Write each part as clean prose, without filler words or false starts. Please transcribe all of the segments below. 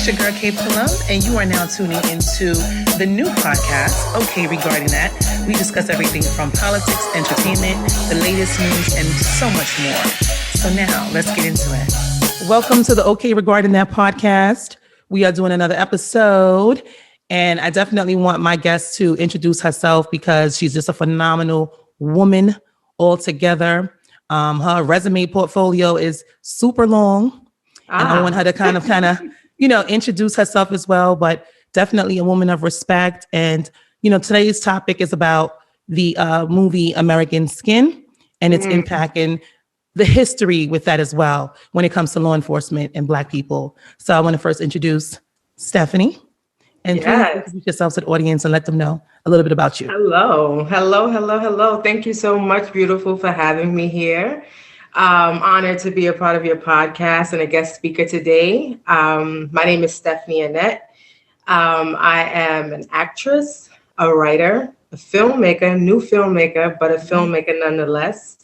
it's your girl Kaye Plum, and you are now tuning into the new podcast, Okay Regarding That. We discuss everything from politics, entertainment, the latest news, and so much more. So now, let's get into it. Welcome to the Okay Regarding That podcast. We are doing another episode, and I definitely want my guest to introduce herself because she's just a phenomenal woman altogether. Her resume portfolio is super long. And I want her to kind of, introduce herself as well, but definitely a woman of respect. And, today's topic is about the movie American Skin and its impact and the history with that as well when it comes to law enforcement and Black people. So I want to first introduce Stephanie. And please introduce yourself to the audience and let them know a little bit about you. Hello. Thank you so much, beautiful, for having me here. Honored to be a part of your podcast and a guest speaker today. My name is Stephanie Annette. I am an actress, a writer, a filmmaker, new filmmaker, but a filmmaker nonetheless.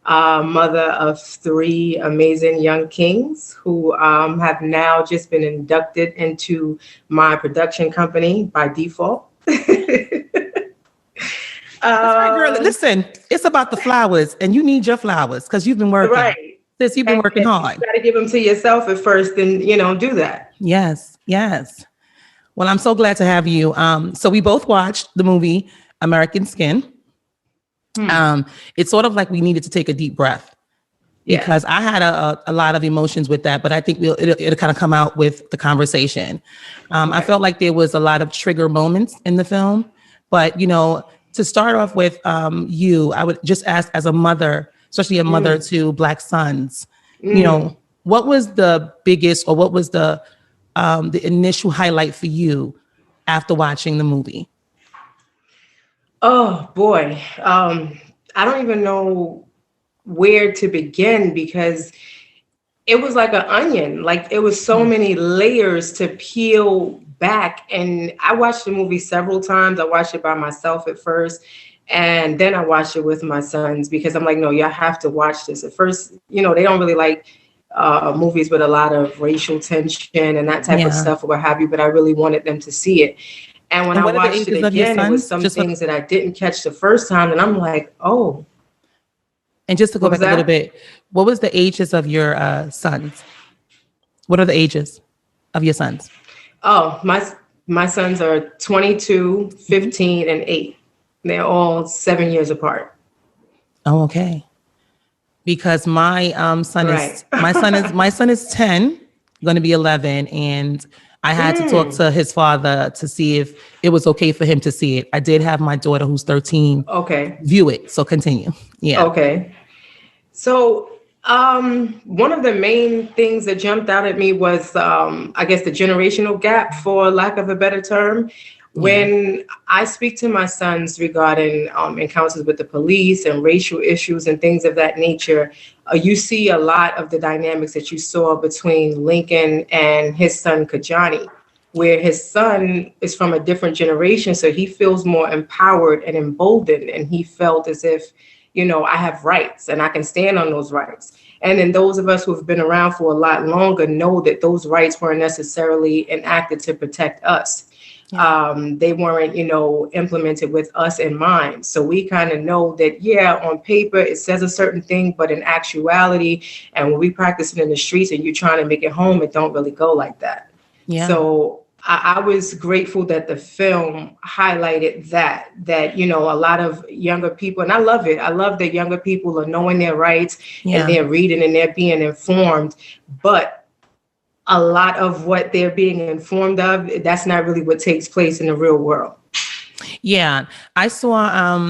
Mother of 3 amazing young kings who have now just been inducted into my production company by default. That's right, girl. Listen, it's about the flowers, and you need your flowers because you've been working. Right. Sis, you've been working hard. You got to give them to yourself at first, and do that. Yes. Well, I'm so glad to have you. So we both watched the movie American Skin. It's sort of like we needed to take a deep breath because I had a lot of emotions with that, but I think it'll kind of come out with the conversation. I felt like there was a lot of trigger moments in the film, but to start off with, I would just ask, as a mother, especially a mother to Black sons, what was the biggest, or what was the initial highlight for you after watching the movie? Oh boy, I don't even know where to begin because it was like an onion. Like it was so many layers to peel back, and I watched the movie several times. I watched it by myself at first, and then I watched it with my sons because I'm like, no, y'all have to watch this. At first, they don't really like movies with a lot of racial tension and that type of stuff or what have you, but I really wanted them to see it. And when I watched it again, it was some things that I didn't catch the first time, and I'm like, oh. And just to go back a little bit, what was the ages of your sons? What are the ages of your sons? Oh, my sons are 22, 15, and 8. They're all 7 years apart. Oh, okay. Because my son is 10, going to be 11, and I had to talk to his father to see if it was okay for him to see it. I did have my daughter, who's 13, view it. So continue. Yeah. Okay. So one of the main things that jumped out at me was, I guess, the generational gap, for lack of a better term. When I speak to my sons regarding encounters with the police and racial issues and things of that nature, you see a lot of the dynamics that you saw between Lincoln and his son Kajani, where his son is from a different generation, so he feels more empowered and emboldened, and he felt as if, I have rights and I can stand on those rights. And then those of us who have been around for a lot longer know that those rights weren't necessarily enacted to protect us. They weren't, implemented with us in mind. So we kind of know that, on paper, it says a certain thing, but in actuality, and when we practice it in the streets and you're trying to make it home, it don't really go like that. Yeah. So I was grateful that the film highlighted that, a lot of younger people, and I love it. I love that younger people are knowing their rights and they're reading and they're being informed, but a lot of what they're being informed of, that's not really what takes place in the real world. Yeah. I saw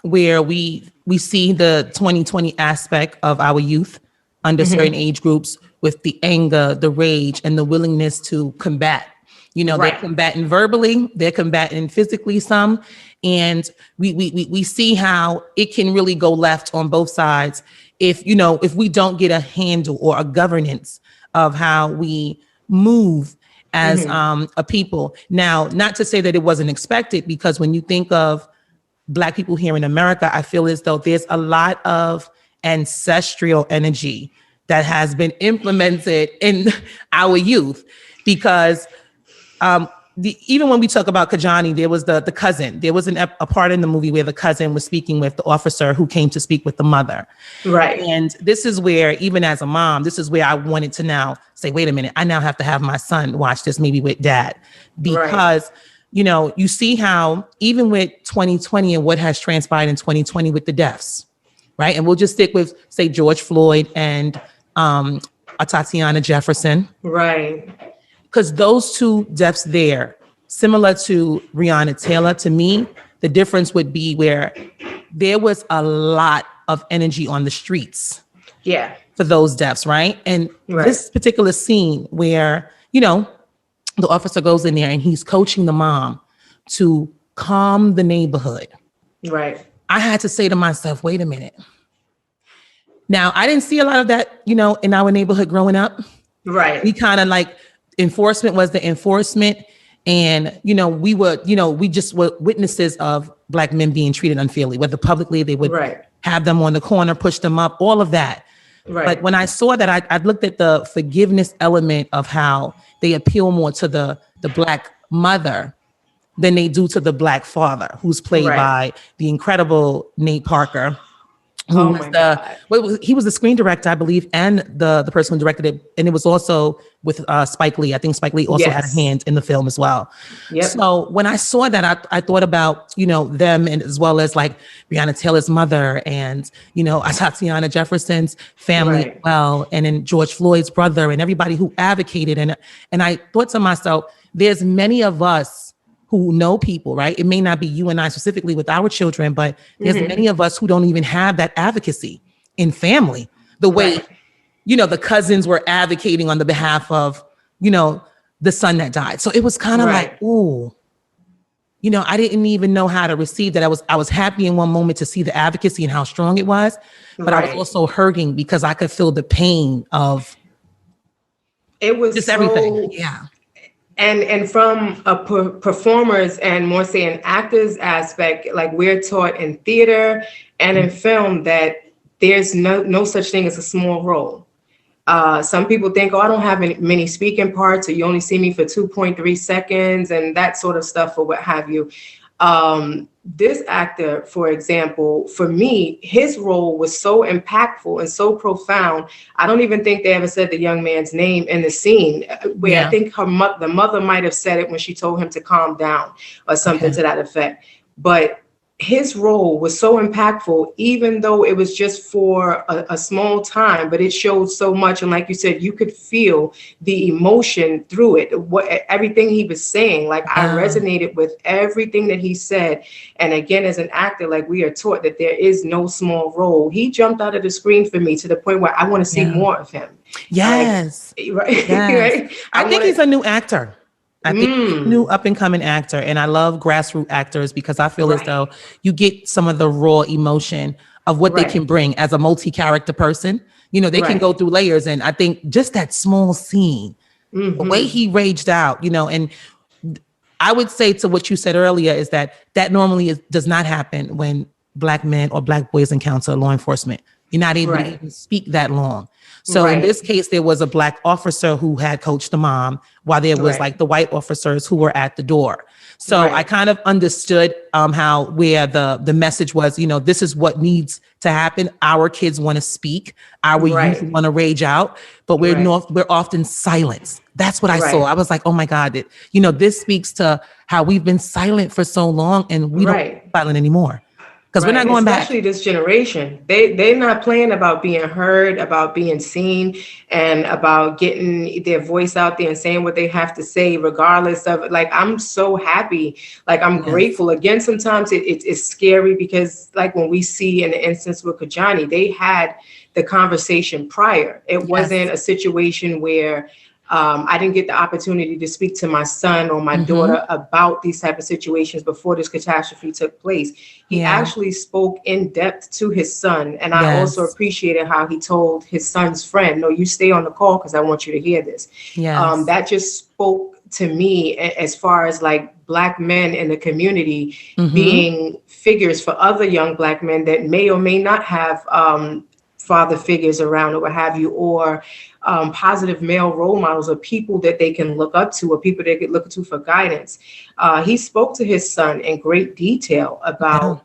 where we see the 2020 aspect of our youth under certain age groups with the anger, the rage, and the willingness to combat. They're combating verbally, they're combating physically some. And we see how it can really go left on both sides if we don't get a handle or a governance of how we move as a people. Now, not to say that it wasn't expected, because when you think of Black people here in America, I feel as though there's a lot of ancestral energy that has been implemented in our youth. because even when we talk about Kajani, there was the cousin. There was a part in the movie where the cousin was speaking with the officer who came to speak with the mother. Right. And this is where, even as a mom, this is where I wanted to now say, wait a minute, I now have to have my son watch this movie with dad. Because, you see how even with 2020 and what has transpired in 2020 with the deaths, right? And we'll just stick with, say, George Floyd and Tatiana Jefferson. Right. Because those two deaths there, similar to Breonna Taylor, to me, the difference would be where there was a lot of energy on the streets. Yeah. For those deaths, right? And this particular scene where, the officer goes in there and he's coaching the mom to calm the neighborhood. Right. I had to say to myself, wait a minute. Now, I didn't see a lot of that, in our neighborhood growing up. Right. We kind of like, enforcement was the enforcement. And, we just were witnesses of Black men being treated unfairly, whether publicly they would have them on the corner, push them up, all of that. Right. But when I saw that, I looked at the forgiveness element of how they appeal more to the Black mother than they do to the Black father, who's played by the incredible Nate Parker. He was the screen director, I believe, and the person who directed it. And it was also with Spike Lee. I think Spike Lee also had a hand in the film as well. Yep. So when I saw that, I thought about, them, and as well as like Breonna Taylor's mother and, Tatiana Jefferson's family as well. And then George Floyd's brother and everybody who advocated. And I thought to myself, there's many of us who know people, right? It may not be you and I specifically with our children, but there's many of us who don't even have that advocacy in family. The way, the cousins were advocating on the behalf of, the son that died. So it was kind of like, ooh, I didn't even know how to receive that. I was happy in one moment to see the advocacy and how strong it was, but I was also hurting because I could feel the pain of just everything. Yeah. And from a performer's and more say an actor's aspect, like we're taught in theater and in film that there's no such thing as a small role. Some people think, I don't have many speaking parts, or you only see me for 2.3 seconds and that sort of stuff or what have you. This actor, for example, for me, his role was so impactful and so profound. I don't even think they ever said the young man's name in the scene, where I think the mother might have said it when she told him to calm down or something to that effect. But his role was so impactful, even though it was just for a small time, but it showed so much. And like you said, you could feel the emotion through it, everything he was saying. Like I resonated with everything that he said. And again, as an actor, like we are taught that there is no small role. He jumped out of the screen for me to the point where I want to see more of him. Yes. Right. Yes. I think he's a new actor. I think he's a new up and coming actor. And I love grassroots actors because I feel as though you get some of the raw emotion of what they can bring as a multi-character person. They can go through layers. And I think just that small scene, the way he raged out, and I would say to what you said earlier is that normally does not happen when Black men or Black boys encounter law enforcement. You're not able to even speak that long. So in this case, there was a Black officer who had coached the mom while there was like the white officers who were at the door. So I kind of understood where the message was, this is what needs to happen. Our kids want to speak. Our youth want to rage out, but we're often silenced. That's what I saw. I was like, oh my God, this speaks to how we've been silent for so long and we don't be silent anymore. Because we're not going back. Especially this generation. They're not playing about being heard, about being seen, and about getting their voice out there and saying what they have to say, regardless of, like, I'm so happy. Like, I'm grateful. Again, sometimes it's scary because, like, when we see in the instance with Kajani, they had the conversation prior. It wasn't a situation where I didn't get the opportunity to speak to my son or my daughter about these type of situations before this catastrophe took place. He actually spoke in depth to his son. And I also appreciated how he told his son's friend, no, you stay on the call because I want you to hear this. That just spoke to me as far as like Black men in the community being figures for other young Black men that may or may not have father figures around or what have you, or positive male role models or people that they can look up to or people they could look to for guidance. He spoke to his son in great detail Yeah. about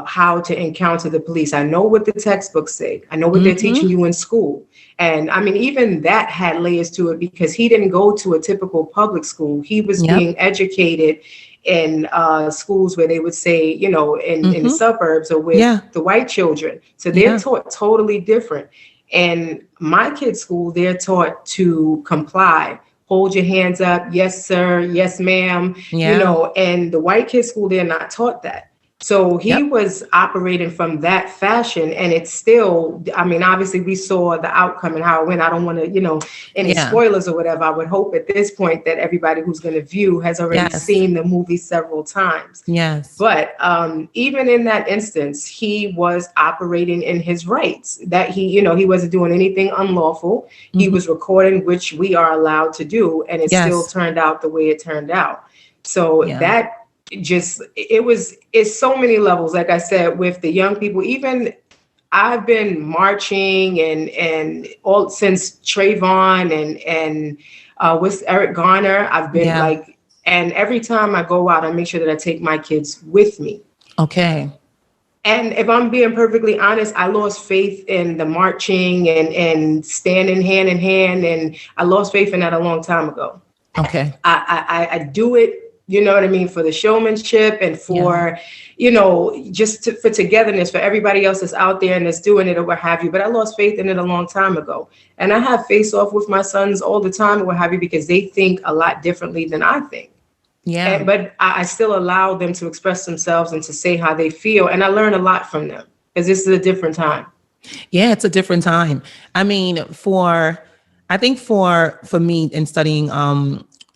how to encounter the police. I know what the textbooks say. I know what they're teaching you in school. And I mean, even that had layers to it because he didn't go to a typical public school. He was Yep. being educated in schools where they would say, you know, in the suburbs or with Yeah. the white children. So they're Yeah. taught totally different. And my kids' school, they're taught to comply. Hold your hands up. Yes, sir. Yes, ma'am. You Yeah. know, and the white kids' school, they're not taught that. So he Yep. was operating from that fashion, and it's still, I mean, obviously we saw the outcome and how it went. I don't want to, you know, any Yeah. spoilers or whatever. I would hope at this point that everybody who's going to view has already Yes. seen the movie several times. Yes. But even in that instance, he was operating in his rights that he, you know, he wasn't doing anything unlawful. He was recording, which we are allowed to do. And it still Yes. turned out the way it turned out. So Yeah. that just, it's so many levels. Like I said, with the young people, even I've been marching and all since Trayvon and with Eric Garner, I've been Yeah. like, and every time I go out, I make sure that I take my kids with me. Okay. And if I'm being perfectly honest, I lost faith in the marching and standing hand in hand. And I lost faith in that a long time ago. Okay. I do it, you know what I mean, for the showmanship and for, you know, just for togetherness, for everybody else that's out there and that's doing it or what have you. But I lost faith in it a long time ago. And I have face off with my sons all the time or what have you, because they think a lot differently than I think. Yeah. But I still allow them to express themselves and to say how they feel. And I learn a lot from them because this is a different time. Yeah, it's a different time. I mean, I think for me in studying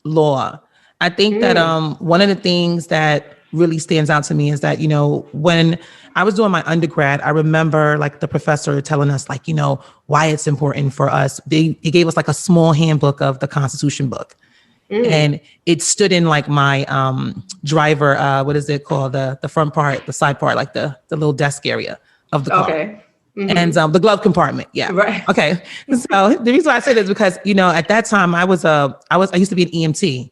law, I think that one of the things that really stands out to me is that, you know, when I was doing my undergrad, I remember like the professor telling us like, you know, why it's important for us. He gave us like a small handbook of the Constitution book. And it stood in like my driver, what is it called? The front part, the side part, like the little desk area of the car. Okay. And the glove compartment. Yeah. Right. Okay. So the reason why I say this is because, you know, at that time I used to be an EMT.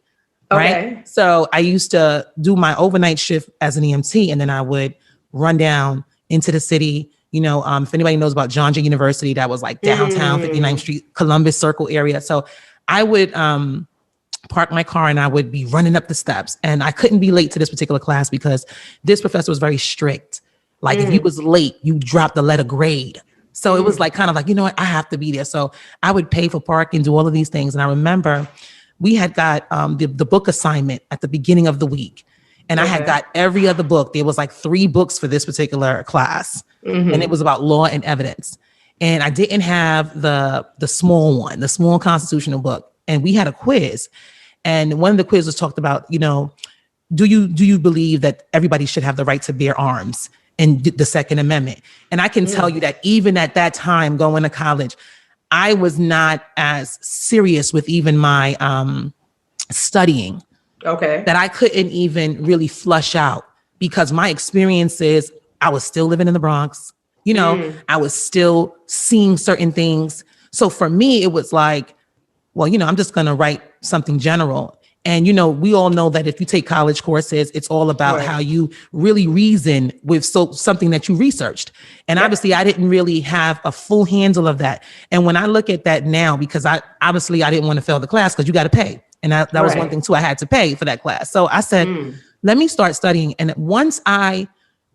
Right. Okay. So I used to do my overnight shift as an EMT, and then I would run down into the city. You know, if anybody knows about John Jay University, that was like downtown 59th Street, Columbus Circle area. So I would park my car and I would be running up the steps, and I couldn't be late to this particular class because this professor was very strict. Like if you was late, you dropped the letter grade. So it was like kind of like, you know what, I have to be there. So I would pay for parking, do all of these things. And I remember we had got the book assignment at the beginning of the week. And I had got every other book. There was like 3 books for this particular class. And it was about law and evidence. And I didn't have the small one, the small constitutional book. And we had a quiz. And one of the quizzes talked about, you know, do you believe that everybody should have the right to bear arms in the Second Amendment? And I can tell you that even at that time going to college, I was not as serious with even my studying. Okay. That I couldn't even really flush out because my experiences, I was still living in the Bronx. You know, I was still seeing certain things. So for me, it was like, well, you know, I'm just going to write something general. And, you know, we all know that if you take college courses, it's all about how you really reason with something that you researched. And obviously I didn't really have a full handle of that. And when I look at that now, because I didn't want to fail the class because you got to pay. And that was one thing too, I had to pay for that class. So I said, let me start studying. And once I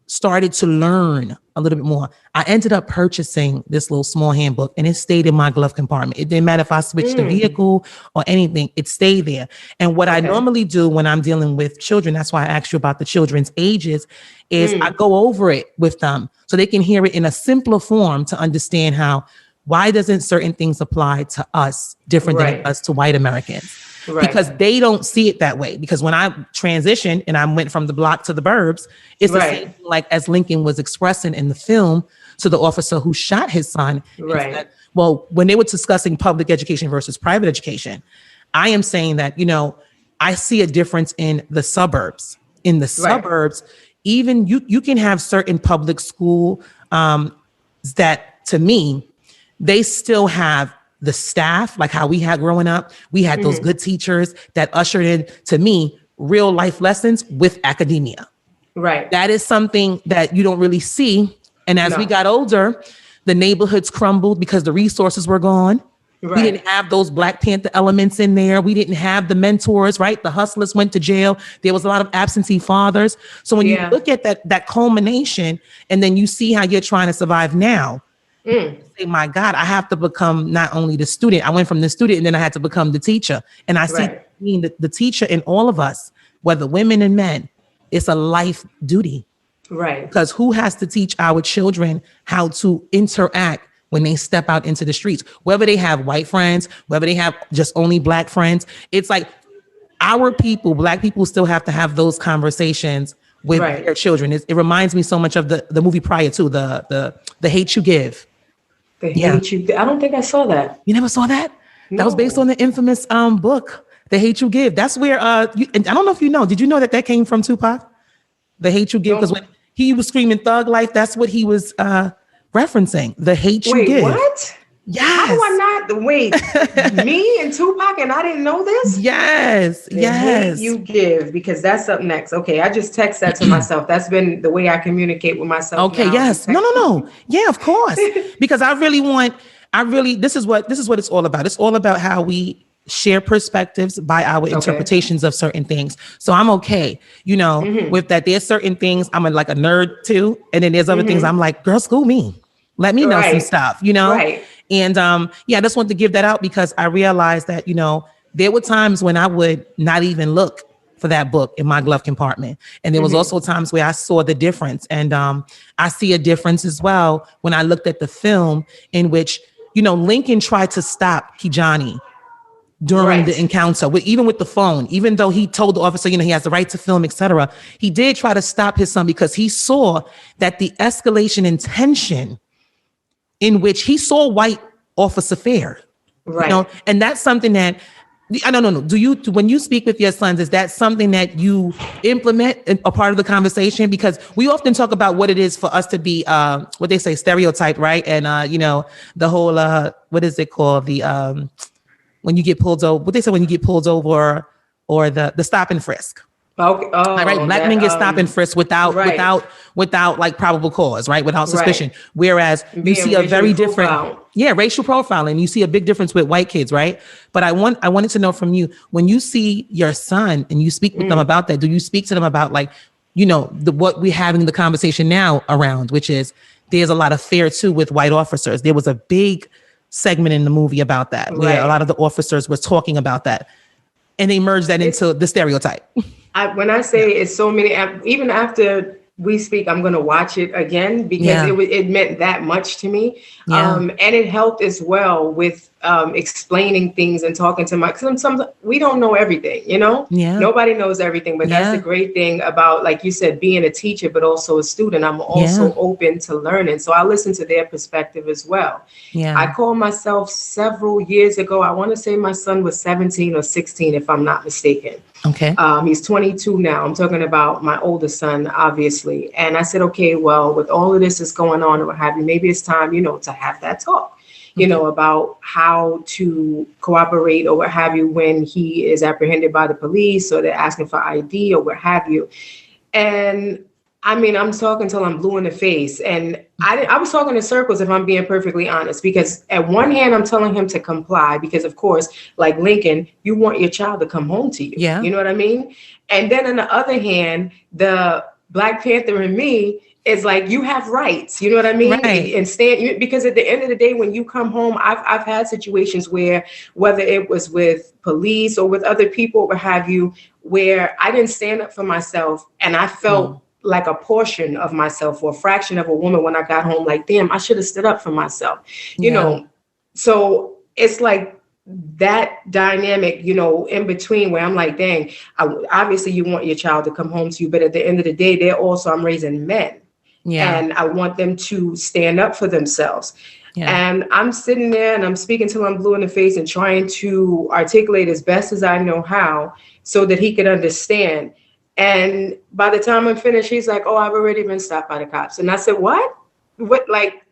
started to learn a little bit more, I ended up purchasing this little small handbook, and it stayed in my glove compartment. It didn't matter if I switched the vehicle or anything, it stayed there. And what I normally do when I'm dealing with children, that's why I asked you about the children's ages, is I go over it with them so they can hear it in a simpler form to understand why doesn't certain things apply to us different than it does to white Americans? Because they don't see it that way. Because when I transitioned and I went from the block to the burbs, it's the same thing, like as Lincoln was expressing in the film to the officer who shot his son. Said, well, when they were discussing public education versus private education, I am saying that, you know, I see a difference in the suburbs. In the suburbs, even you can have certain public school that to me, they still have the staff, like how we had growing up. We had those good teachers that ushered in, to me, real life lessons with academia. Right. That is something that you don't really see. And as we No. got older, the neighborhoods crumbled because the resources were gone. We Right. didn't have those Black Panther elements in there. We didn't have the mentors, right? The hustlers went to jail. There was a lot of absentee fathers. So when you Yeah. look at that culmination, and then you see how you're trying to survive now, you say, my God, I have to become not only the student. I went from the student and then I had to become the teacher. And I see Right. the teacher in all of us, whether women and men, it's a life duty. Right. Because who has to teach our children how to interact when they step out into the streets, whether they have white friends, whether they have just only Black friends? It's like our people, Black people, still have to have those conversations with Right. their children. It reminds me so much of the movie prior to the Hate You Give. The Yeah. hate you. I don't think I saw that. You never saw that? That was based No. on the infamous book, The Hate You Give. That's where and I don't know if you know. Did you know that came from Tupac? The Hate You Give, because when he was screaming thug life, that's what he was referencing. The hate you Wait, give. what? Yes. How do I not? Wait, me and Tupac, and I didn't know this? Yes. The Yes. hate you give, because that's up next. Okay, I just text that to myself. That's been the way I communicate with myself. Okay. Now, Yes. No. Yeah, of course. Because this is what it's all about. It's all about how we share perspectives by our interpretations of certain things. So I'm okay, with that. There's certain things I'm like a nerd too. And then there's other things I'm like, girl, school me. Let me know some stuff, Right. And I just want to give that out because I realized that, there were times when I would not even look for that book in my glove compartment. And there was also times where I saw the difference. And I see a difference as well when I looked at the film in which, Lincoln tried to stop Kijani during the encounter, even with the phone, even though he told the officer, he has the right to film, etc. He did try to stop his son because he saw that the escalation in tension in which he saw white officer fair, Right. and that's something that I don't know. When you speak with your sons, is that something that you implement a part of the conversation? Because we often talk about what it is for us to be, what they say, stereotype, right? And the whole, what is it called? The when you get pulled over, what they say when you get pulled over, or the stop and frisk. Okay. Oh, All right. Black men get stop and frisk without like probable cause, right? Without suspicion. Right. Whereas you Being see a very different, profiled. Racial profiling. You see a big difference with white kids, right? But I wanted to know from you, when you see your son and you speak with them about that, do you speak to them about like, what we're having the conversation now around, which is there's a lot of fear too with white officers. There was a big segment in the movie about that, where a lot of the officers were talking about that, and they merged that into the stereotype. When I say it's so many, even after we speak, I'm going to watch it again because it meant that much to me. And it helped as well with explaining things and talking to some we don't know everything, nobody knows everything, but that's the great thing about, like you said, being a teacher, but also a student. I'm also open to learning. So I listen to their perspective as well. I called myself several years ago. I want to say my son was 17 or 16, if I'm not mistaken. Okay. He's 22 now. I'm talking about my oldest son, obviously. And I said, okay, well, with all of this is going on or what have you, maybe it's time, to have that talk, about how to cooperate or what have you when he is apprehended by the police or they're asking for ID or what have you. And I mean, I'm talking till I'm blue in the face. And I was talking in circles, if I'm being perfectly honest, because at one hand, I'm telling him to comply because, of course, like Lincoln, you want your child to come home to you. Yeah. You know what I mean? And then on the other hand, the Black Panther in me is like, you have rights. You know what I mean? Right. And stand, because at the end of the day, when you come home, I've had situations where, whether it was with police or with other people or what have you, where I didn't stand up for myself and I felt like a portion of myself or a fraction of a woman when I got home, like, damn, I should have stood up for myself, you know? So it's like that dynamic, in between, where I'm like, dang, obviously you want your child to come home to you, but at the end of the day, I'm raising men. Yeah. And I want them to stand up for themselves. Yeah. And I'm sitting there and I'm speaking till I'm blue in the face and trying to articulate as best as I know how so that he could understand. And by the time I'm finished, he's like, oh, I've already been stopped by the cops. And I said, what? What? Like,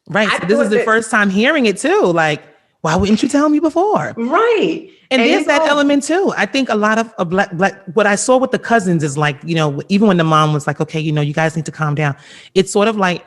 Right. I So this is thought the that, first time hearing it too. Like, why wouldn't you tell me before? right. And there's you that know, element too. I think a lot of black, what I saw with the cousins is like, even when the mom was like, okay, you guys need to calm down. It's sort of like,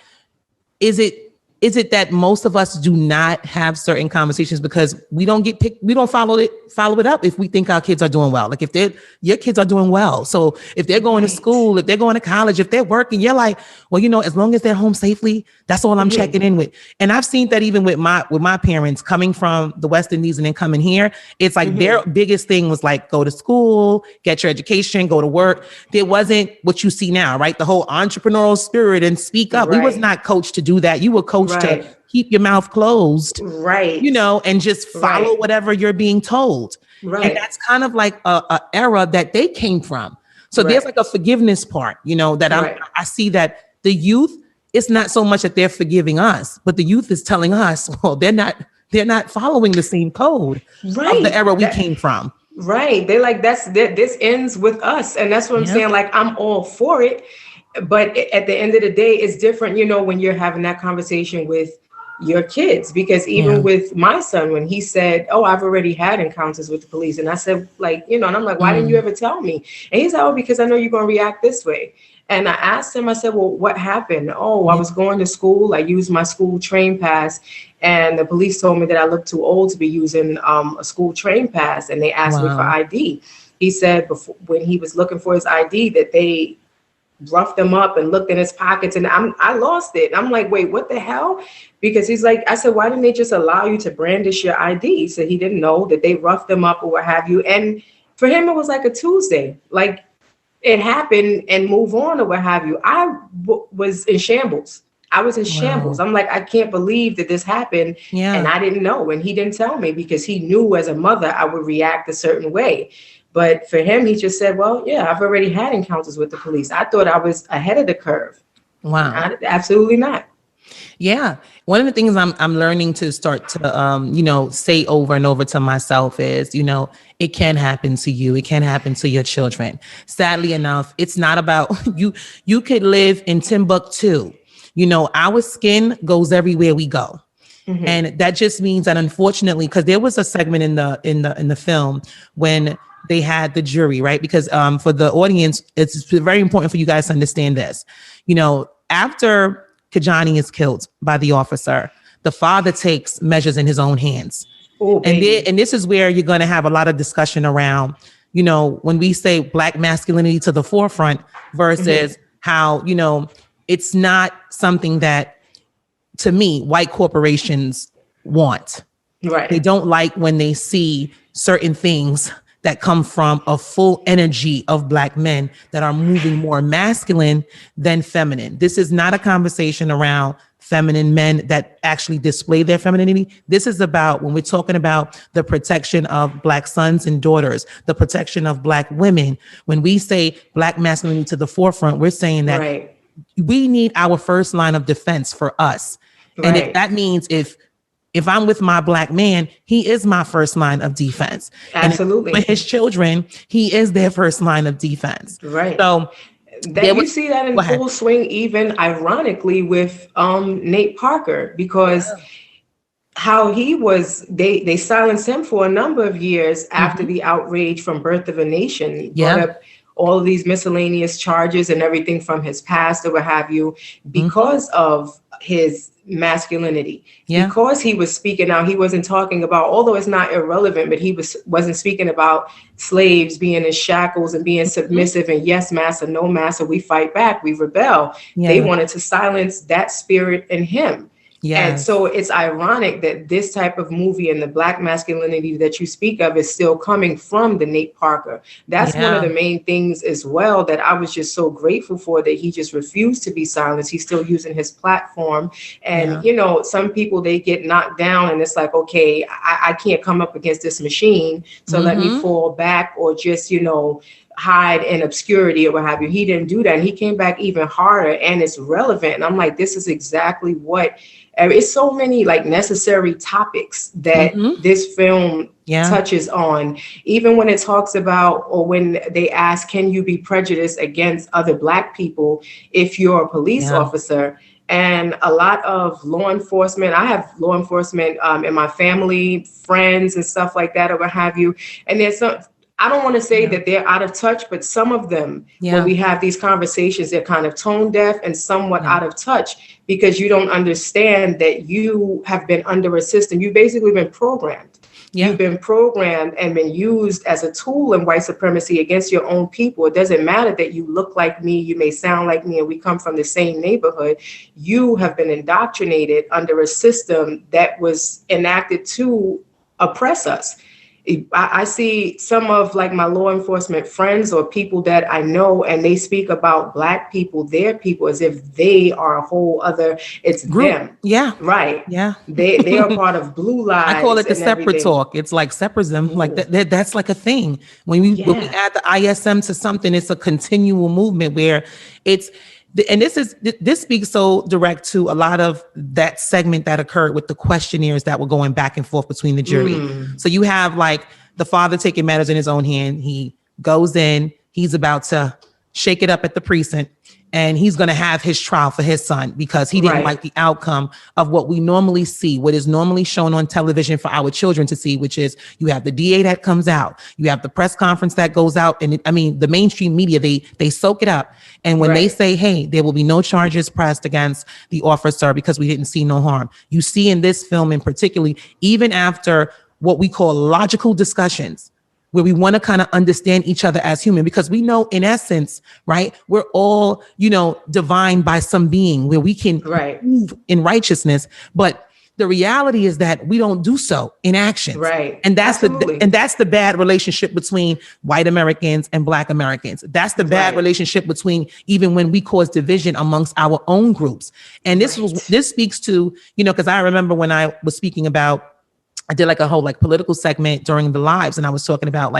is it that most of us do not have certain conversations because we don't get picked, we don't follow it up if we think our kids are doing well. Like your kids are doing well. So if they're going to school, if they're going to college, if they're working, you're like, well, as long as they're home safely, that's all I'm checking in with. And I've seen that even with my parents coming from the West Indies and then coming here, it's like their biggest thing was like, go to school, get your education, go to work. There wasn't what you see now, right? The whole entrepreneurial spirit and speak up. We was not coached to do that. You were coached to keep your mouth closed, and just follow whatever you're being told. And that's kind of like a era that they came from. So there's like a forgiveness part, that I see that the youth, it's not so much that they're forgiving us, but the youth is telling us, well, they're not following the same code of the era we came from. Right. They're like, this ends with us. And that's what I'm saying. Like, I'm all for it. But at the end of the day, it's different, when you're having that conversation with your kids, because even with my son, when he said, oh, I've already had encounters with the police. And I said, like, and I'm like, why didn't you ever tell me? And he's like, oh, because I know you're going to react this way. And I asked him, I said, well, what happened? Oh, I was going to school. I used my school train pass. And the police told me that I looked too old to be using a school train pass. And they asked me for ID. He said when he was looking for his ID that they roughed him up and looked in his pockets, and I lost it. I'm like, wait, what the hell? Because he's like, I said, why didn't they just allow you to brandish your ID? So he didn't know that they roughed him up or what have you. And for him, it was like a Tuesday, like it happened and move on or what have you. I was in shambles. I was in shambles. I'm like, I can't believe that this happened. And I didn't know. And he didn't tell me because he knew as a mother, I would react a certain way. But for him, he just said, well, yeah, I've already had encounters with the police. I thought I was ahead of the curve. Wow. Absolutely not. Yeah. One of the things I'm learning to start to, say over and over to myself is, it can happen to you. It can happen to your children. Sadly enough, it's not about you. You could live in Timbuktu. Our skin goes everywhere we go. And that just means that, unfortunately, because there was a segment in the film when they had the jury, right? Because for the audience, it's very important for you guys to understand this. After Kajani is killed by the officer, the father takes measures in his own hands. Oh, and this is where you're going to have a lot of discussion around, when we say Black masculinity to the forefront versus how, it's not something that, to me, white corporations want. Right. They don't like when they see certain things that come from a full energy of Black men that are moving more masculine than feminine. This is not a conversation around feminine men that actually display their femininity. This is about, when we're talking about the protection of Black sons and daughters, the protection of Black women. When we say Black masculinity to the forefront, we're saying that we need our first line of defense for us. And if that means if I'm with my Black man, he is my first line of defense. Absolutely. And with his children, he is their first line of defense. Right. So you see that in full swing, even ironically with Nate Parker, because how he was, they silenced him for a number of years after the outrage from Birth of a Nation. Brought up all of these miscellaneous charges and everything from his past or what have you, because of his masculinity, because he was speaking out. He wasn't talking about, although it's not irrelevant, but he wasn't speaking about slaves being in shackles and being submissive and yes, master, no master, we fight back, we rebel. They wanted to silence that spirit in him. And so it's ironic that this type of movie and the Black masculinity that you speak of is still coming from the Nate Parker. That's one of the main things as well that I was just so grateful for, that he just refused to be silenced. He's still using his platform. And, some people, they get knocked down and it's like, okay, I can't come up against this machine. So let me fall back or just, hide in obscurity or what have you. He didn't do that. And he came back even harder, and it's relevant. And I'm like, this is exactly what, it's so many like necessary topics that this film touches on. Even when it talks about, or when they ask, can you be prejudiced against other Black people if you're a police officer? And a lot of law enforcement, I have law enforcement in my family, friends and stuff like that, or what have you. And there's some, I don't want to say that they're out of touch, but some of them, when we have these conversations, they're kind of tone deaf and somewhat out of touch, because you don't understand that you have been under a system. You've basically been programmed. You've been programmed and been used as a tool in white supremacy against your own people. It doesn't matter that you look like me, you may sound like me, and we come from the same neighborhood. You have been indoctrinated under a system that was enacted to oppress us. I see some of like my law enforcement friends or people that I know, and they speak about Black people, their people, as if they are a whole other, it's group. them. Yeah. Right. Yeah. They are part of Blue Lives. I call it the separate everything. talk. It's like separatism. Like that's like a thing. When we add the ISM to something, it's a continual movement where it's, and this speaks so direct to a lot of that segment that occurred with the questionnaires that were going back and forth between the jury. So you have like the father taking matters in his own hand. He goes in, he's about to shake it up at the precinct, and he's going to have his trial for his son because he didn't like the outcome of what we normally see, what is normally shown on television for our children to see, which is you have the DA that comes out, you have the press conference that goes out. And the mainstream media, they soak it up. And when they say, hey, there will be no charges pressed against the officer because we didn't see no harm. You see in this film in particularly, even after what we call logical discussions, where we want to kind of understand each other as human, because we know in essence, right, we're all, divine by some being where we can move in righteousness. But the reality is that we don't do so in actions. Right. And that's the bad relationship between white Americans and Black Americans. That's the bad relationship between even when we cause division amongst our own groups. And this speaks to, because I remember when I was speaking about, I did like a whole political segment during the lives, and I was talking about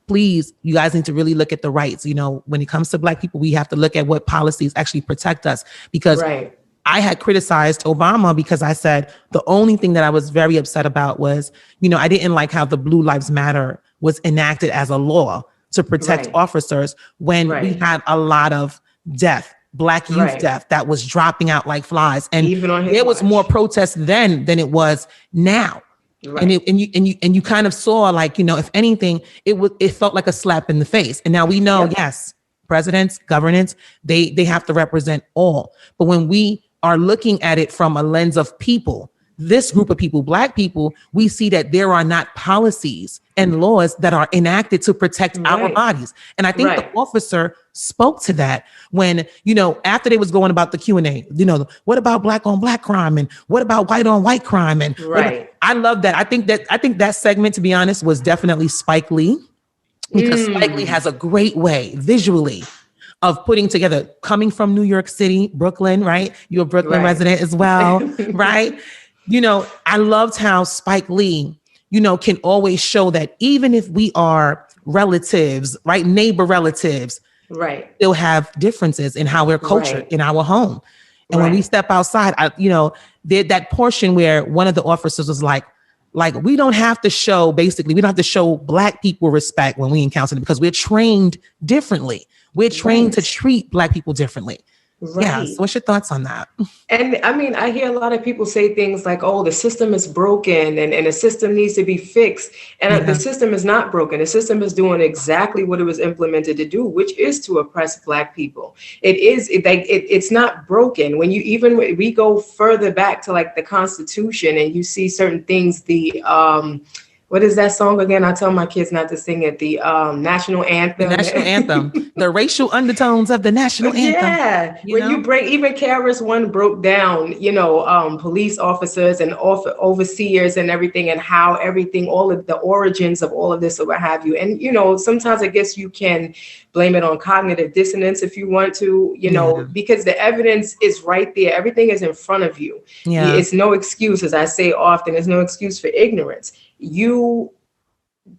please, you guys need to really look at the rights. When it comes to Black people, we have to look at what policies actually protect us, because I had criticized Obama because I said the only thing that I was very upset about was, I didn't like how the Blue Lives Matter was enacted as a law to protect officers when we had a lot of death. Black youth death that was dropping out like flies, and even on there was more protest then than it was now. Right. And you kind of saw if anything, it felt like a slap in the face. And now we know, yes, presidents, governance, they have to represent all. But when we are looking at it from a lens of people, this group of people, Black people, we see that there are not policies and laws that are enacted to protect our bodies. And I think the officer spoke to that when, after they was going about the Q&A, what about Black on Black crime? And what about white on white crime? And I love that. I think that segment, to be honest, was definitely Spike Lee, because Spike Lee has a great way visually of putting together, coming from New York City, Brooklyn, right? You're a Brooklyn resident as well, right? I loved how Spike Lee, can always show that even if we are relatives, right? Neighbor relatives, they'll have differences in how we're cultured in our home. And when we step outside, that portion where one of the officers was like, we don't have to show Black people respect when we encounter them because we're trained differently. We're trained to treat Black people differently. Yeah. So what's your thoughts on that? And I hear a lot of people say things like, oh, the system is broken and the system needs to be fixed. And the system is not broken. The system is doing exactly what it was implemented to do, which is to oppress Black people. It's not broken. When we go further back to the Constitution and you see certain things, what is that song again? I tell my kids not to sing it. The national anthem. The national anthem. The racial undertones of the national anthem. Yeah. You break, even KRS-One broke down, police officers and overseers and everything, and how everything, all of the origins of all of this or what have you. And, sometimes I guess you can blame it on cognitive dissonance if you want to, because the evidence is right there. Everything is in front of you. Yeah. It's no excuse, as I say often, there's no excuse for ignorance. You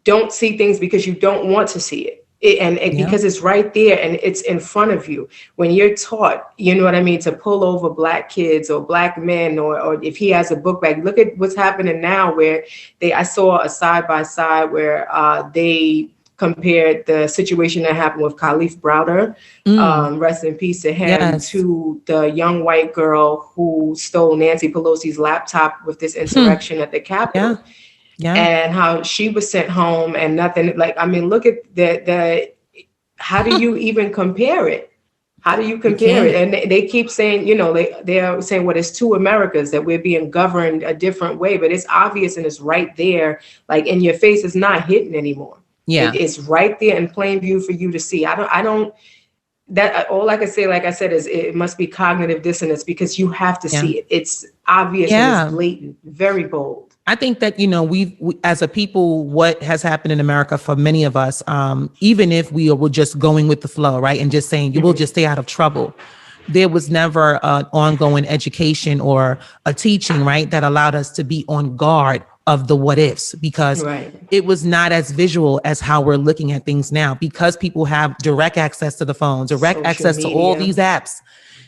don't see things because you don't want to see it. Because it's right there and it's in front of you. When you're taught, to pull over Black kids or Black men, or if he has a book bag, look at what's happening now where I saw a side by side where they compared the situation that happened with Khalif Browder, rest in peace to him, to the young white girl who stole Nancy Pelosi's laptop with this insurrection at the Capitol. And how she was sent home and nothing. Like, I mean, look at the how do you even compare it? How do you compare it? And they keep saying, you know, they're saying, well, it's two Americas, that we're being governed a different way, but it's obvious and it's right there, like in your face. It's not hidden anymore. It's right there in plain view for you to see. I don't, that all I can say, like I said, is it must be cognitive dissonance, because you have to see it. It's obvious and it's blatant, very bold. I think that, you know, we as a people, what has happened in America for many of us, even if we were just going with the flow, right, and just saying you will just stay out of trouble, there was never an ongoing education or a teaching, right, that allowed us to be on guard of the what ifs, because it was not as visual as how we're looking at things now, because people have direct access to the phones, direct social access media, to all these apps.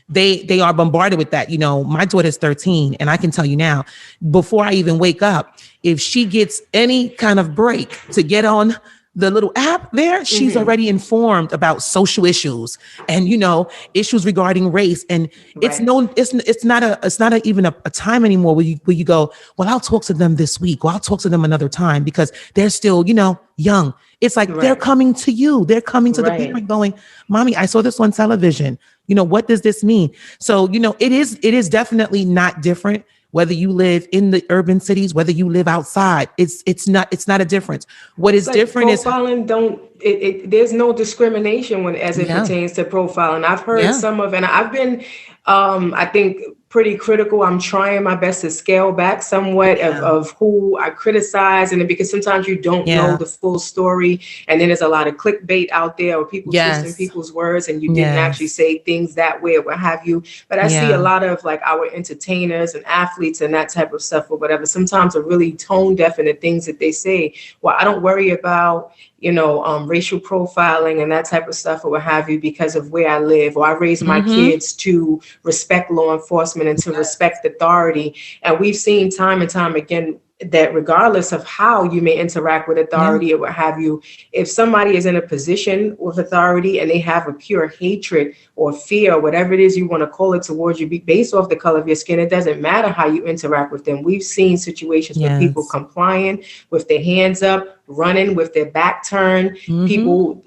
They are bombarded with that. You know, my daughter's 13, and I can tell you now, before I even wake up, if she gets any kind of break to get on the little app there, she's already informed about social issues and, you know, issues regarding race. And it's not even a time anymore where you go, well, I'll talk to them this week, or I'll talk to them another time, because they're still, you know, young. It's like they're coming to you. They're coming to the parent going, Mommy, I saw this on television. You know, what does this mean? So, you know, it is definitely not different whether you live in the urban cities, whether you live outside. It's not a difference. What is different is profiling. There's no discrimination as it pertains to profiling. I've heard some of, and I've been, I think, pretty critical. I'm trying my best to scale back somewhat of who I criticize, and because sometimes you don't know the full story, and then there's a lot of clickbait out there, or people twisting people's words, and you didn't actually say things that way or what have you. But I see a lot of like our entertainers and athletes and that type of stuff or whatever, sometimes are really tone deaf in the things that they say. Well, I don't worry about, you know, racial profiling and that type of stuff or what have you, because of where I live, or I raise my kids to respect law enforcement and to respect authority. And we've seen time and time again that regardless of how you may interact with authority or what have you, if somebody is in a position with authority and they have a pure hatred or fear, or whatever it is you want to call it, towards you, based off the color of your skin, it doesn't matter how you interact with them. We've seen situations where people complying with their hands up, running with their back turned, people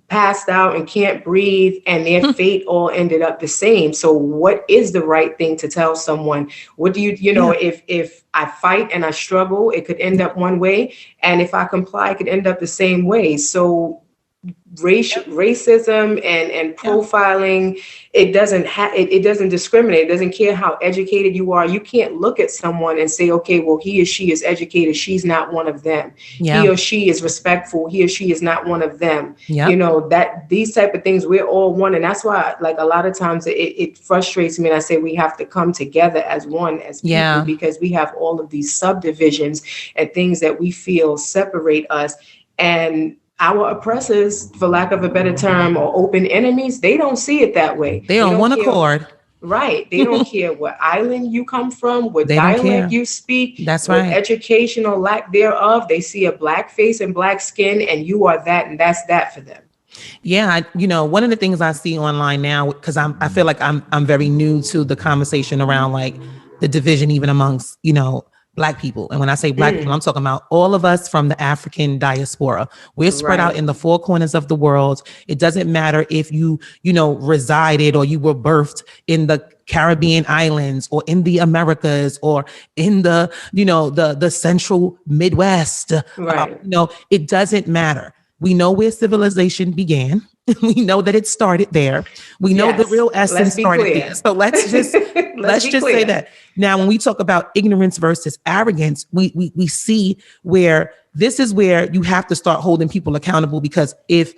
passed out and can't breathe, and their fate all ended up the same. So what is the right thing to tell someone? What do you know, if I fight and I struggle, it could end up one way, and if I comply, it could end up the same way. So racism and profiling, it doesn't discriminate. It doesn't care how educated you are. You can't look at someone and say, okay, well, he or she is educated, she's not one of them. He or she is respectful, he or she is not one of them. You know, that these type of things, we're all one. And that's why, like, a lot of times it frustrates me, and I say we have to come together as one, as people, because we have all of these subdivisions and things that we feel separate us. And our oppressors, for lack of a better term, or open enemies, they don't see it that way. They're on one accord. Right. They don't care what island you come from, what dialect you speak. That's right. What education or lack thereof. They see a black face and black skin, and you are that, and that's that for them. Yeah, you know, one of the things I see online now, because I feel like I'm very new to the conversation around like the division even amongst, you know, Black people. And when I say Black people, I'm talking about all of us from the African diaspora. We're spread out in the four corners of the world. It doesn't matter if you know, resided or you were birthed in the Caribbean islands or in the Americas or in the, you know, the central Midwest. You know, it doesn't matter. We know where civilization began. We know that it started there. We know the real essence started there. So let's just let's just say that. Now, when we talk about ignorance versus arrogance, we see where this is where you have to start holding people accountable, because if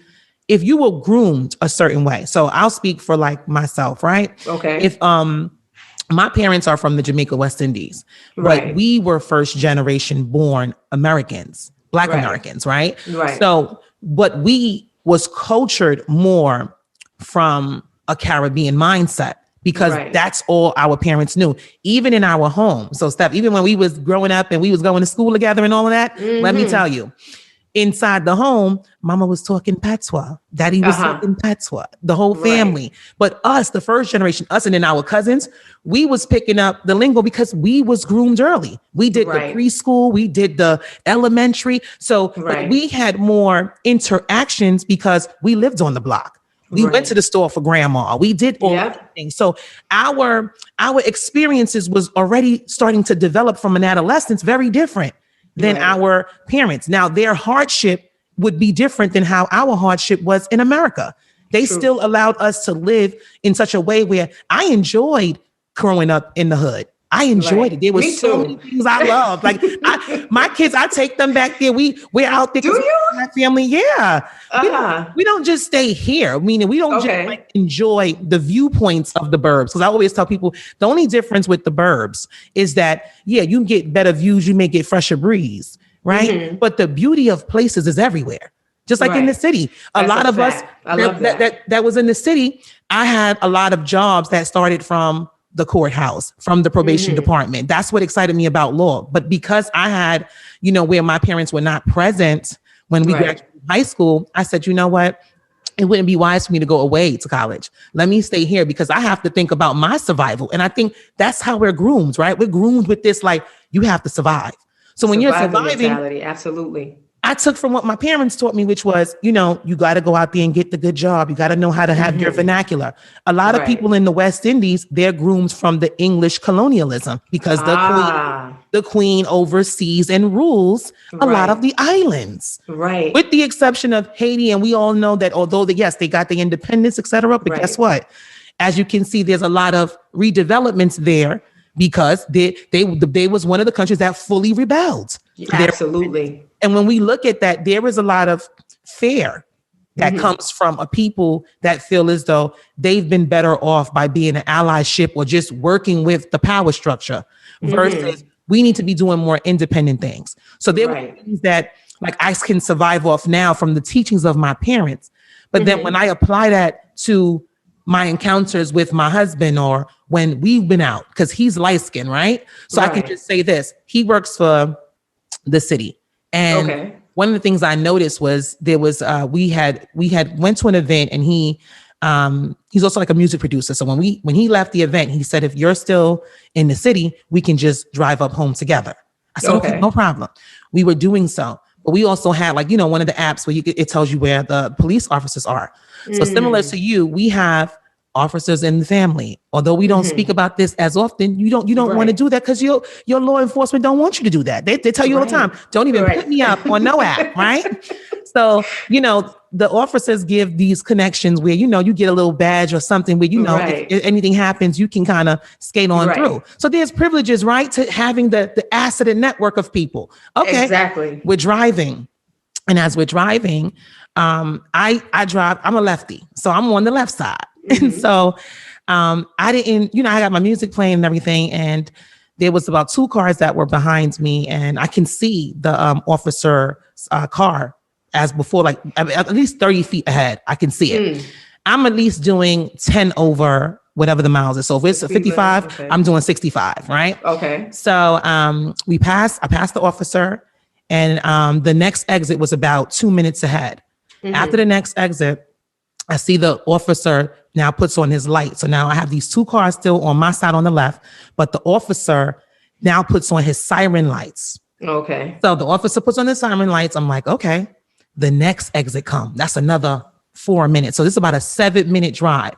you were groomed a certain way, so I'll speak for like myself, right? Okay. If my parents are from the Jamaica West Indies, but we were first generation born Americans, Black Americans, right? So but we was cultured more from a Caribbean mindset, because that's all our parents knew, even in our home. So Steph, even when we was growing up and we was going to school together and all of that, let me tell you, inside the home, mama was talking patois, daddy was talking patois, the whole family. But us, the first generation, us and then our cousins, we was picking up the lingo because we was groomed early. We did the preschool, we did the elementary. So but we had more interactions because we lived on the block. We went to the store for grandma. We did all of things. So our experiences was already starting to develop from an adolescence, very different than our parents. Now, their hardship would be different than how our hardship was in America. They still allowed us to live in such a way where I enjoyed growing up in the hood. I enjoyed it. There was so many things I loved. Like my kids, I take them back there. We're out there. Do you? My family, yeah. We don't just stay here. Meaning we don't just like enjoy the viewpoints of the burbs. Because I always tell people the only difference with the burbs is that you can get better views. You may get fresher breeze, right? But the beauty of places is everywhere. Just like in the city, a lot of us that was in the city. I had a lot of jobs that started from the courthouse, from the probation department. That's what excited me about law. But because I had, where my parents were not present when we graduated high school, I said, you know what? It wouldn't be wise for me to go away to college. Let me stay here because I have to think about my survival. And I think that's how we're groomed, right? We're groomed with this, like, you have to survive. So when you're surviving, absolutely. I took from what my parents taught me, which was, you got to go out there and get the good job. You got to know how to have your vernacular. A lot of people in the West Indies, they're groomed from the English colonialism because the queen oversees and rules a lot of the islands. Right. With the exception of Haiti. And we all know that although they got the independence, et cetera, but guess what? As you can see, there's a lot of redevelopments there because they was one of the countries that fully rebelled. Absolutely. And when we look at that, there is a lot of fear that comes from a people that feel as though they've been better off by being an allyship or just working with the power structure versus we need to be doing more independent things. So there were things that like I can survive off now from the teachings of my parents. But then when I apply that to my encounters with my husband or when we've been out, because he's light skinned, right? So I can just say this, he works for the city. And one of the things I noticed was there was we had went to an event and he's also like a music producer. So when he left the event, he said, if you're still in the city, we can just drive up home together. I said, okay, no problem. We were doing so. But we also had like, one of the apps where it tells you where the police officers are. So similar to you, we have officers in the family. Although we don't speak about this as often, you don't want to do that because your law enforcement don't want you to do that. They tell you all the time, don't even put me up on no app, right? So, the officers give these connections where, you get a little badge or something where, if anything happens, you can kind of skate on through. So there's privileges, right? To having the asset and network of people. Okay. Exactly. We're driving. And as we're driving, I drive, I'm a lefty. So I'm on the left side. And so I didn't, I got my music playing and everything. And there was about 2 cars that were behind me. And I can see the officer's car as before, like at least 30 feet ahead. I can see it. I'm at least doing 10 over whatever the miles is. So if it's a 55, I'm doing 65, right? Okay. So I passed the officer and the next exit was about 2 minutes ahead. After the next exit, I see the officer now puts on his light. So now I have these 2 cars still on my side on the left, but the officer now puts on his siren lights. Okay. So the officer puts on his siren lights. I'm like, okay, the next exit come. That's another 4 minutes. So this is about a 7-minute drive.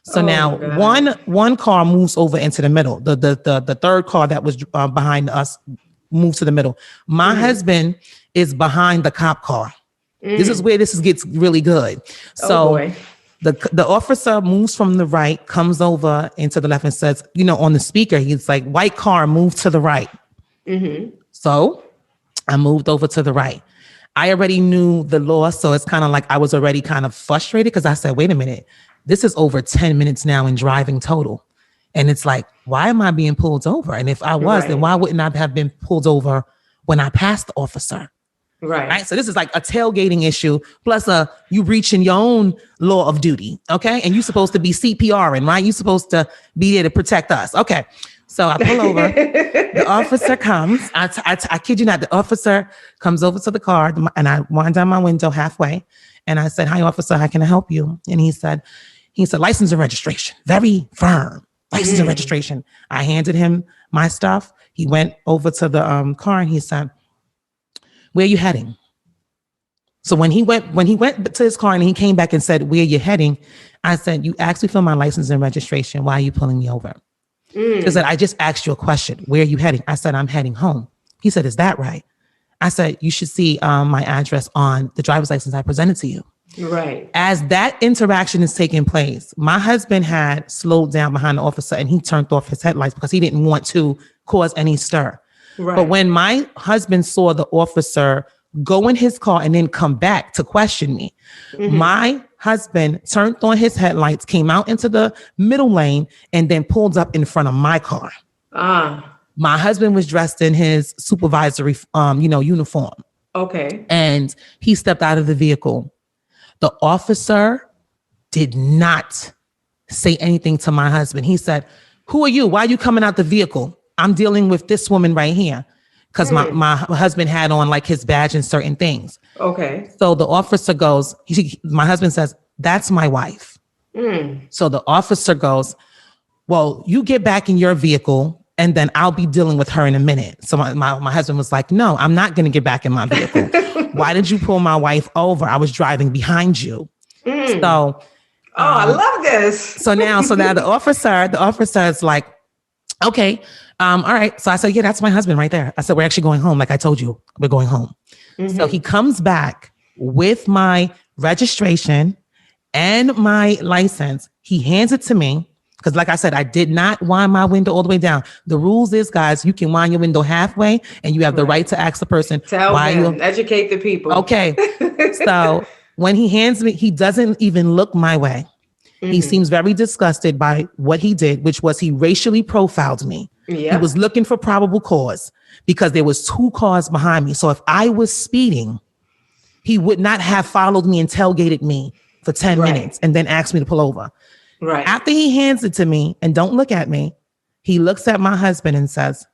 So now one car moves over into the middle. The third car that was behind us moves to the middle. My husband is behind the cop car. This is where this gets really good. So the officer moves from the right, comes over into the left and says, on the speaker, he's like, white car, move to the right. So I moved over to the right. I already knew the law. So it's kind of like I was already kind of frustrated because I said, wait a minute, this is over 10 minutes now in driving total. And it's like, why am I being pulled over? And if I was, then why wouldn't I have been pulled over when I passed the officer? Right. So this is like a tailgating issue plus you breaching your own law of duty. Okay. And you're supposed to be CPRing, right? You're supposed to be there to protect us. Okay. So I pull over. The officer comes. I kid you not. The officer comes over to the car and I wind down my window halfway. And I said, "Hi, officer. How can I help you?" And he said, "License and registration." Very firm. License and registration. I handed him my stuff. He went over to the car and he said, "Where are you heading?" So when he went to his car and he came back and said, "Where you heading?" I said, "You asked me for my license and registration. Why are you pulling me over?" He said, "I just asked you a question. Where are you heading?" I said, "I'm heading home." He said, "Is that right?" I said, "You should see my address on the driver's license I presented to you." Right. As that interaction is taking place, my husband had slowed down behind the officer and he turned off his headlights because he didn't want to cause any stir. Right. But when my husband saw the officer go in his car and then come back to question me, my husband turned on his headlights, came out into the middle lane, and then pulled up in front of my car. My husband was dressed in his supervisory, uniform. Okay. And he stepped out of the vehicle. The officer did not say anything to my husband. He said, "Who are you? Why are you coming out the vehicle? I'm dealing with this woman right here." Because my husband had on like his badge and certain things. Okay. So the officer goes, my husband says, "That's my wife." So the officer goes, "Well, you get back in your vehicle and then I'll be dealing with her in a minute." So my husband was like, "No, I'm not going to get back in my vehicle. Why did you pull my wife over? I was driving behind you." So, I love this. So now the officer is like, "Okay, all right." So I said, "Yeah, that's my husband right there." I said, "We're actually going home. Like I told you, we're going home." So he comes back with my registration and my license. He hands it to me. Because like I said, I did not wind my window all the way down. The rules is, guys, you can wind your window halfway and you have the right to ask the person. Educate the people. Okay. So when he hands me, he doesn't even look my way. He seems very disgusted by what he did, which was he racially profiled me. He was looking for probable cause because there was 2 cars behind me. So if I was speeding, he would not have followed me and tailgated me for 10 minutes and then asked me to pull over. Right. After he hands it to me and don't look at me, he looks at my husband and says,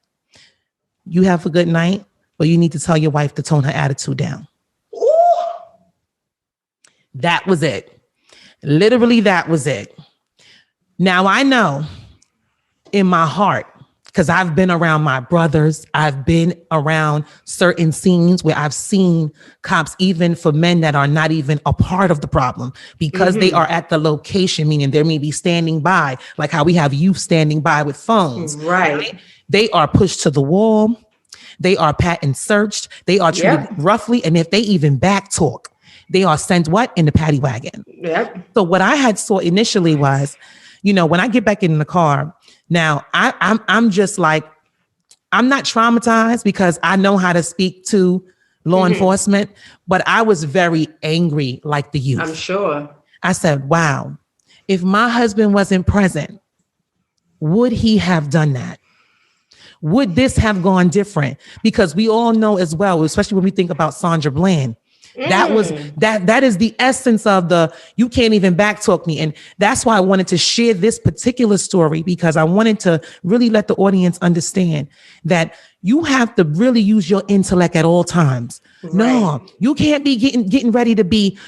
"You have a good night, but you need to tell your wife to tone her attitude down." Ooh. That was it. Literally, that was it. Now I know in my heart, because I've been around my brothers, I've been around certain scenes where I've seen cops, even for men that are not even a part of the problem, because they are at the location, meaning they may be standing by, like how we have youth standing by with phones. Right? They are pushed to the wall. They are pat and searched. They are treated roughly. And if they even back talk, they are sent in the paddy wagon. Yep. So what I had saw initially was, when I get back in the car, now I'm just like, I'm not traumatized because I know how to speak to law enforcement, but I was very angry like the youth. I'm sure. I said, wow, if my husband wasn't present, would he have done that? Would this have gone different? Because we all know as well, especially when we think about Sandra Bland, that is the essence of you can't even backtalk me. And that's why I wanted to share this particular story, because I wanted to really let the audience understand that you have to really use your intellect at all times. Right. No, you can't be getting ready to be,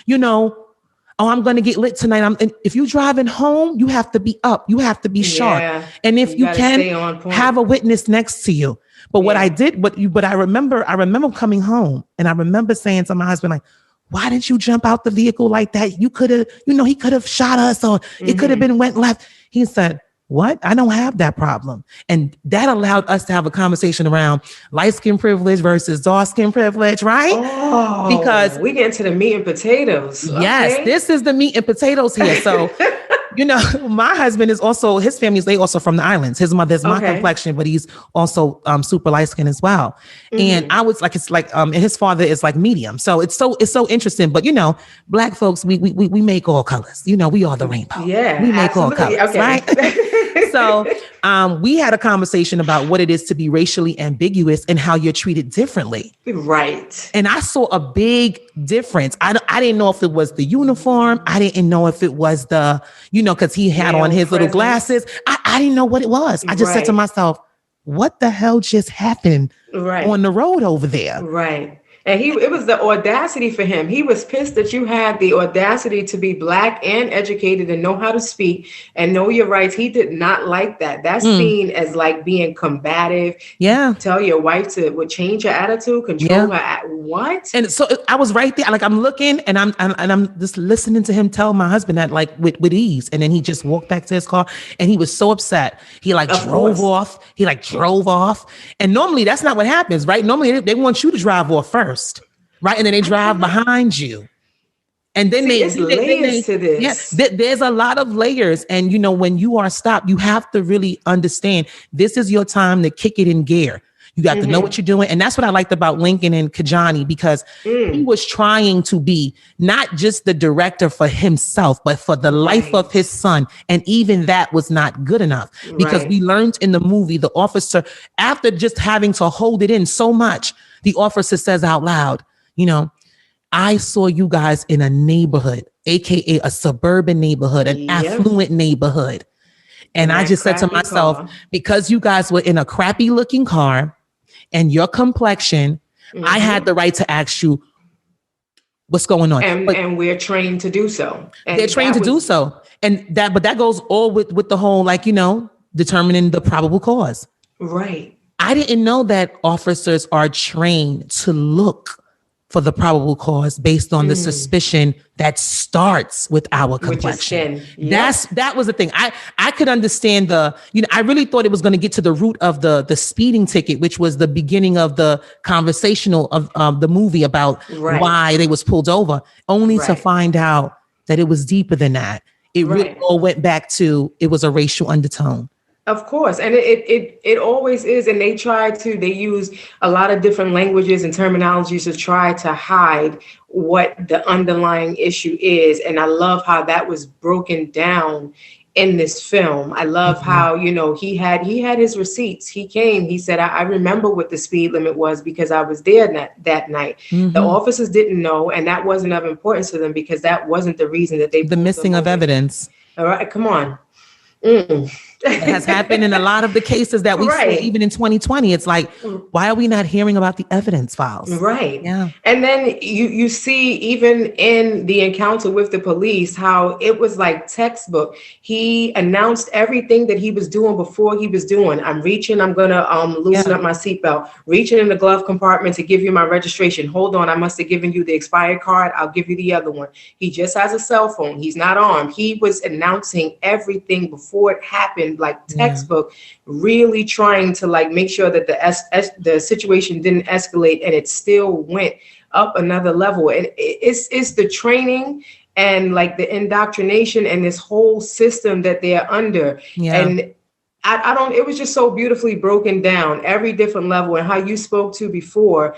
I'm going to get lit tonight. If you're driving home, you have to be up. You have to be sharp. And if you can, have a witness next to you. But what I did, but I remember coming home and I remember saying to my husband, like, "Why didn't you jump out the vehicle like that? You could have, he could have shot us, or it could have went left." He said, "What? I don't have that problem." And that allowed us to have a conversation around light skin privilege versus dark skin privilege, right? Oh, because we get into the meat and potatoes. Yes, this is the meat and potatoes here. So, my husband is also, his family they also from the islands. His mother's my complexion, but he's also super light skin as well. And I was like, it's like, and his father is like medium. So it's so interesting. But Black folks, we make all colors. We are the rainbow. Yeah, we make all colors, right? So, We had a conversation about what it is to be racially ambiguous and how you're treated differently. Right. And I saw a big difference. I didn't know if it was the uniform. I didn't know if it was the, because he had on his little glasses. I didn't know what it was. I just said to myself, what the hell just happened on the road over there? Right. And it was the audacity for him. He was pissed that you had the audacity to be Black and educated and know how to speak and know your rights. He did not like that. That's seen as like being combative. Yeah. Tell your wife to change her attitude, control her. What? And so I was right there. Like I'm looking and I'm just listening to him tell my husband that like with ease. And then he just walked back to his car and he was so upset. He drove off. He drove off. And normally that's not what happens, right? Normally they want you to drive off first. Right. And then they drive behind you. And then there's layers to this. Yes, there's a lot of layers. And, when you are stopped, you have to really understand this is your time to kick it in gear. You got to know what you're doing. And that's what I liked about Lincoln and Kajani, because he was trying to be not just the director for himself, but for the life of his son. And even that was not good enough because we learned in the movie, the officer, after just having to hold it in so much, the officer says out loud, I saw you guys in a neighborhood, AKA a suburban neighborhood, an affluent neighborhood. And I just said to myself, because you guys were in a crappy looking car and your complexion, I had the right to ask you what's going on. And we're trained to do so. And they're trained to do so. And that goes all with the whole, determining the probable cause. Right. I didn't know that officers are trained to look for the probable cause based on the suspicion that starts with our complexion. That was the thing. I could understand I really thought it was going to get to the root of the speeding ticket, which was the beginning of the conversational of the movie about why they was pulled over, only to find out that it was deeper than that. It really all went back to, it was a racial undertone. Of course. And it always is. And they use a lot of different languages and terminologies to try to hide what the underlying issue is. And I love how that was broken down in this film. I love how, he had his receipts. He came, he said, I remember what the speed limit was because I was there that night. The officers didn't know. And that wasn't of importance to them because that wasn't the reason that the missing of evidence. All right. Come on. It has happened in a lot of the cases that we see, even in 2020. It's like, why are we not hearing about the evidence files? Right. Yeah. And then you see, even in the encounter with the police, how it was like textbook. He announced everything that he was doing before he was doing. I'm reaching, I'm going to loosen up my seatbelt, reaching in the glove compartment to give you my registration. Hold on, I must have given you the expired card. I'll give you the other one. He just has a cell phone. He's not armed. He was announcing everything before it happened, like textbook, really trying to make sure that the situation didn't escalate, and it still went up another level. And it's the training and the indoctrination and this whole system that they're under. And it was just so beautifully broken down, every different level, and how you spoke to before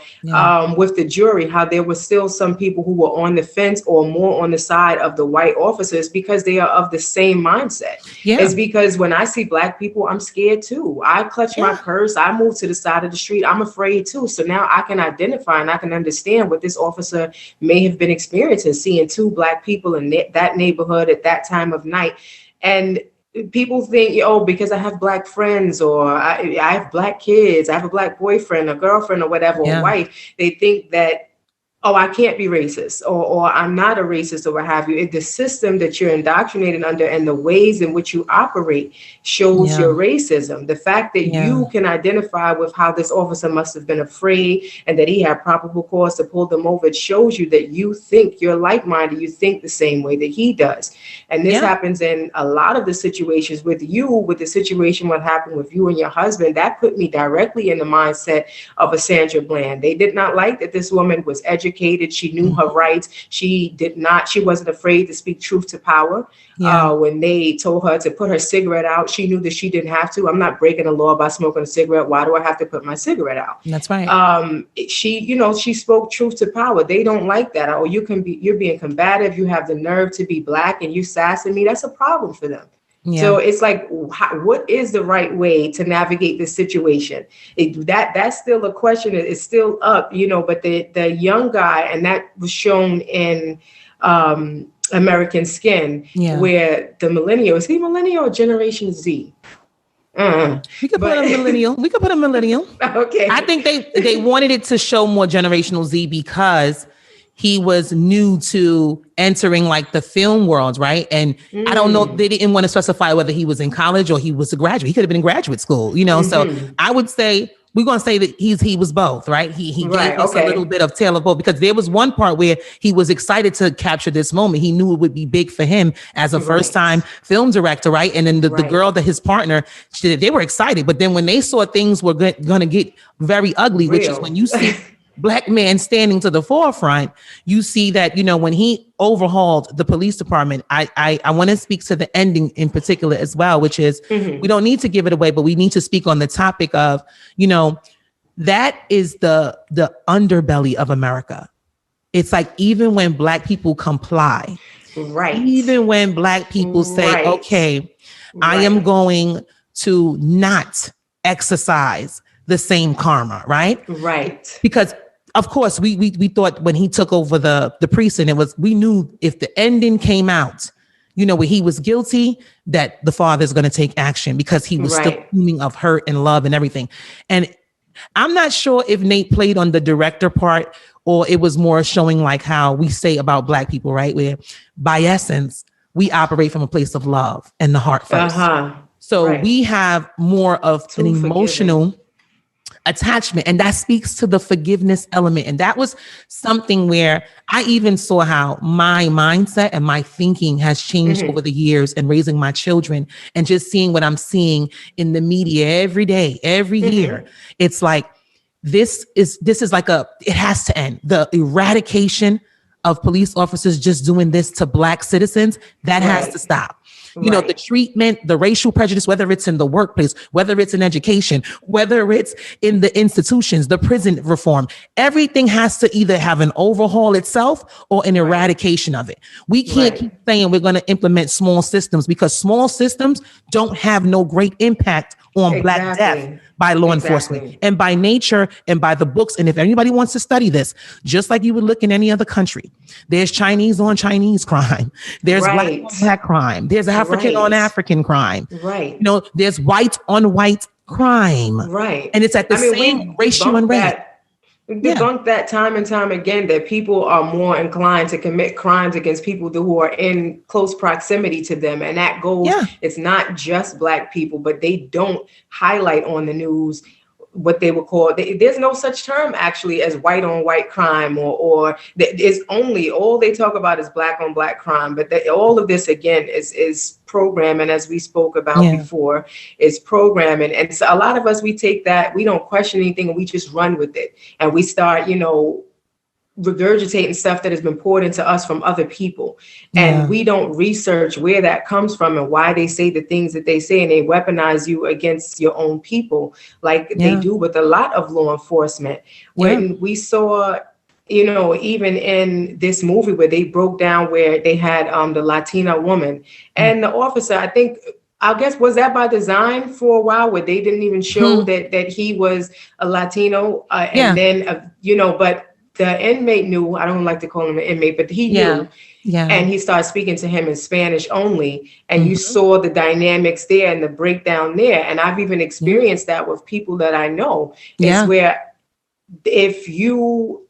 with the jury, how there was still some people who were on the fence or more on the side of the white officers because they are of the same mindset. It's because when I see Black people, I'm scared too. I clutch my purse. I move to the side of the street. I'm afraid too. So now I can identify and I can understand what this officer may have been experiencing, seeing two Black people in that neighborhood at that time of night. And people think, because I have Black friends or I have Black kids, I have a Black boyfriend, a girlfriend or whatever, or wife, they think that, I can't be racist or I'm not a racist or what have you. The system that you're indoctrinated under and the ways in which you operate shows your racism. The fact that you can identify with how this officer must have been afraid and that he had probable cause to pull them over, it shows you that you think you're like-minded, you think the same way that he does. And this happens in a lot of the situations with the situation what happened with you and your husband. That put me directly in the mindset of a Sandra Bland. They did not like that this woman was educated. She knew her rights. She wasn't afraid to speak truth to power. When they told her to put her cigarette out, she knew that she didn't have to. I'm not breaking the law by smoking a cigarette. Why do I have to put my cigarette out? That's right. She spoke truth to power. They don't like that. Or you're being combative. You have the nerve to be Black and you sassing me. That's a problem for them. So it's like, what is the right way to navigate this situation? That's still a question. It's still up, but the young guy, and that was shown in American Skin, where the millennial, is he millennial or Generation Z? We could put a millennial. We could put a millennial. Okay. I think they wanted it to show more generational Z because he was new to entering like the film world, right? And I don't know, they didn't want to specify whether he was in college or he was a graduate. He could have been in graduate school, So I would say we're gonna say that he was both, right? He gave us a little bit of tale of both, because there was one part where he was excited to capture this moment. He knew it would be big for him as a first time film director, right? And then the girl, his partner, they were excited, but then when they saw things were gonna get very ugly, which is when you see Black man standing to the forefront, you see that, when he overhauled the police department, I want to speak to the ending in particular as well, which is we don't need to give it away, but we need to speak on the topic of, that is the underbelly of America. It's like, even when Black people comply, right? Even when Black people say, okay, I am going to not exercise the same karma, right? Right. Because of course, we thought when he took over the precinct, we knew if the ending came out, where he was guilty, that the father's going to take action, because he was still fuming of hurt and love and everything. And I'm not sure if Nate played on the director part, or it was more showing like how we say about Black people, right? Where by essence, we operate from a place of love and the heart first. So we have more of an emotional attachment, and that speaks to the forgiveness element. And that was something where I even saw how my mindset and my thinking has changed over the years, and raising my children, and just seeing what I'm seeing in the media every day, every year. It's like, this is like it has to end. The eradication of police officers just doing this to Black citizens, that has to stop. The treatment, the racial prejudice, whether it's in the workplace, whether it's in education, whether it's in the institutions, the prison reform, everything has to either have an overhaul itself or an eradication of it. We can't keep saying we're going to implement small systems, because small systems don't have no great impact on Black death by law enforcement, and by nature, and by the books. And if anybody wants to study this, just like you would look in any other country, there's Chinese on Chinese crime. There's Black on Black crime. There's African on African crime. There's white on white crime. And it's at the same ratio and rate. Debunk that time and time again, that people are more inclined to commit crimes against people who are in close proximity to them. And that goes, it's not just Black people, but they don't highlight on the news what they would call, there's no such term actually as white on white crime, or it's only, all they talk about is Black on Black crime. But all of this again is programming, as we spoke about before, is programming. And so a lot of us, we take that, we don't question anything, and we just run with it, and we start regurgitating stuff that has been poured into us from other people. And we don't research where that comes from and why they say the things that they say, and they weaponize you against your own people, like they do with a lot of law enforcement. When we saw, even in this movie where they broke down, where they had the Latina woman and the officer, I guess, was that by design for a while, where they didn't even show that he was a Latino, and then, but the inmate knew. I don't like to call him an inmate, but he knew. And he started speaking to him in Spanish only. And you saw the dynamics there and the breakdown there. And I've even experienced that with people that I know. It's where if you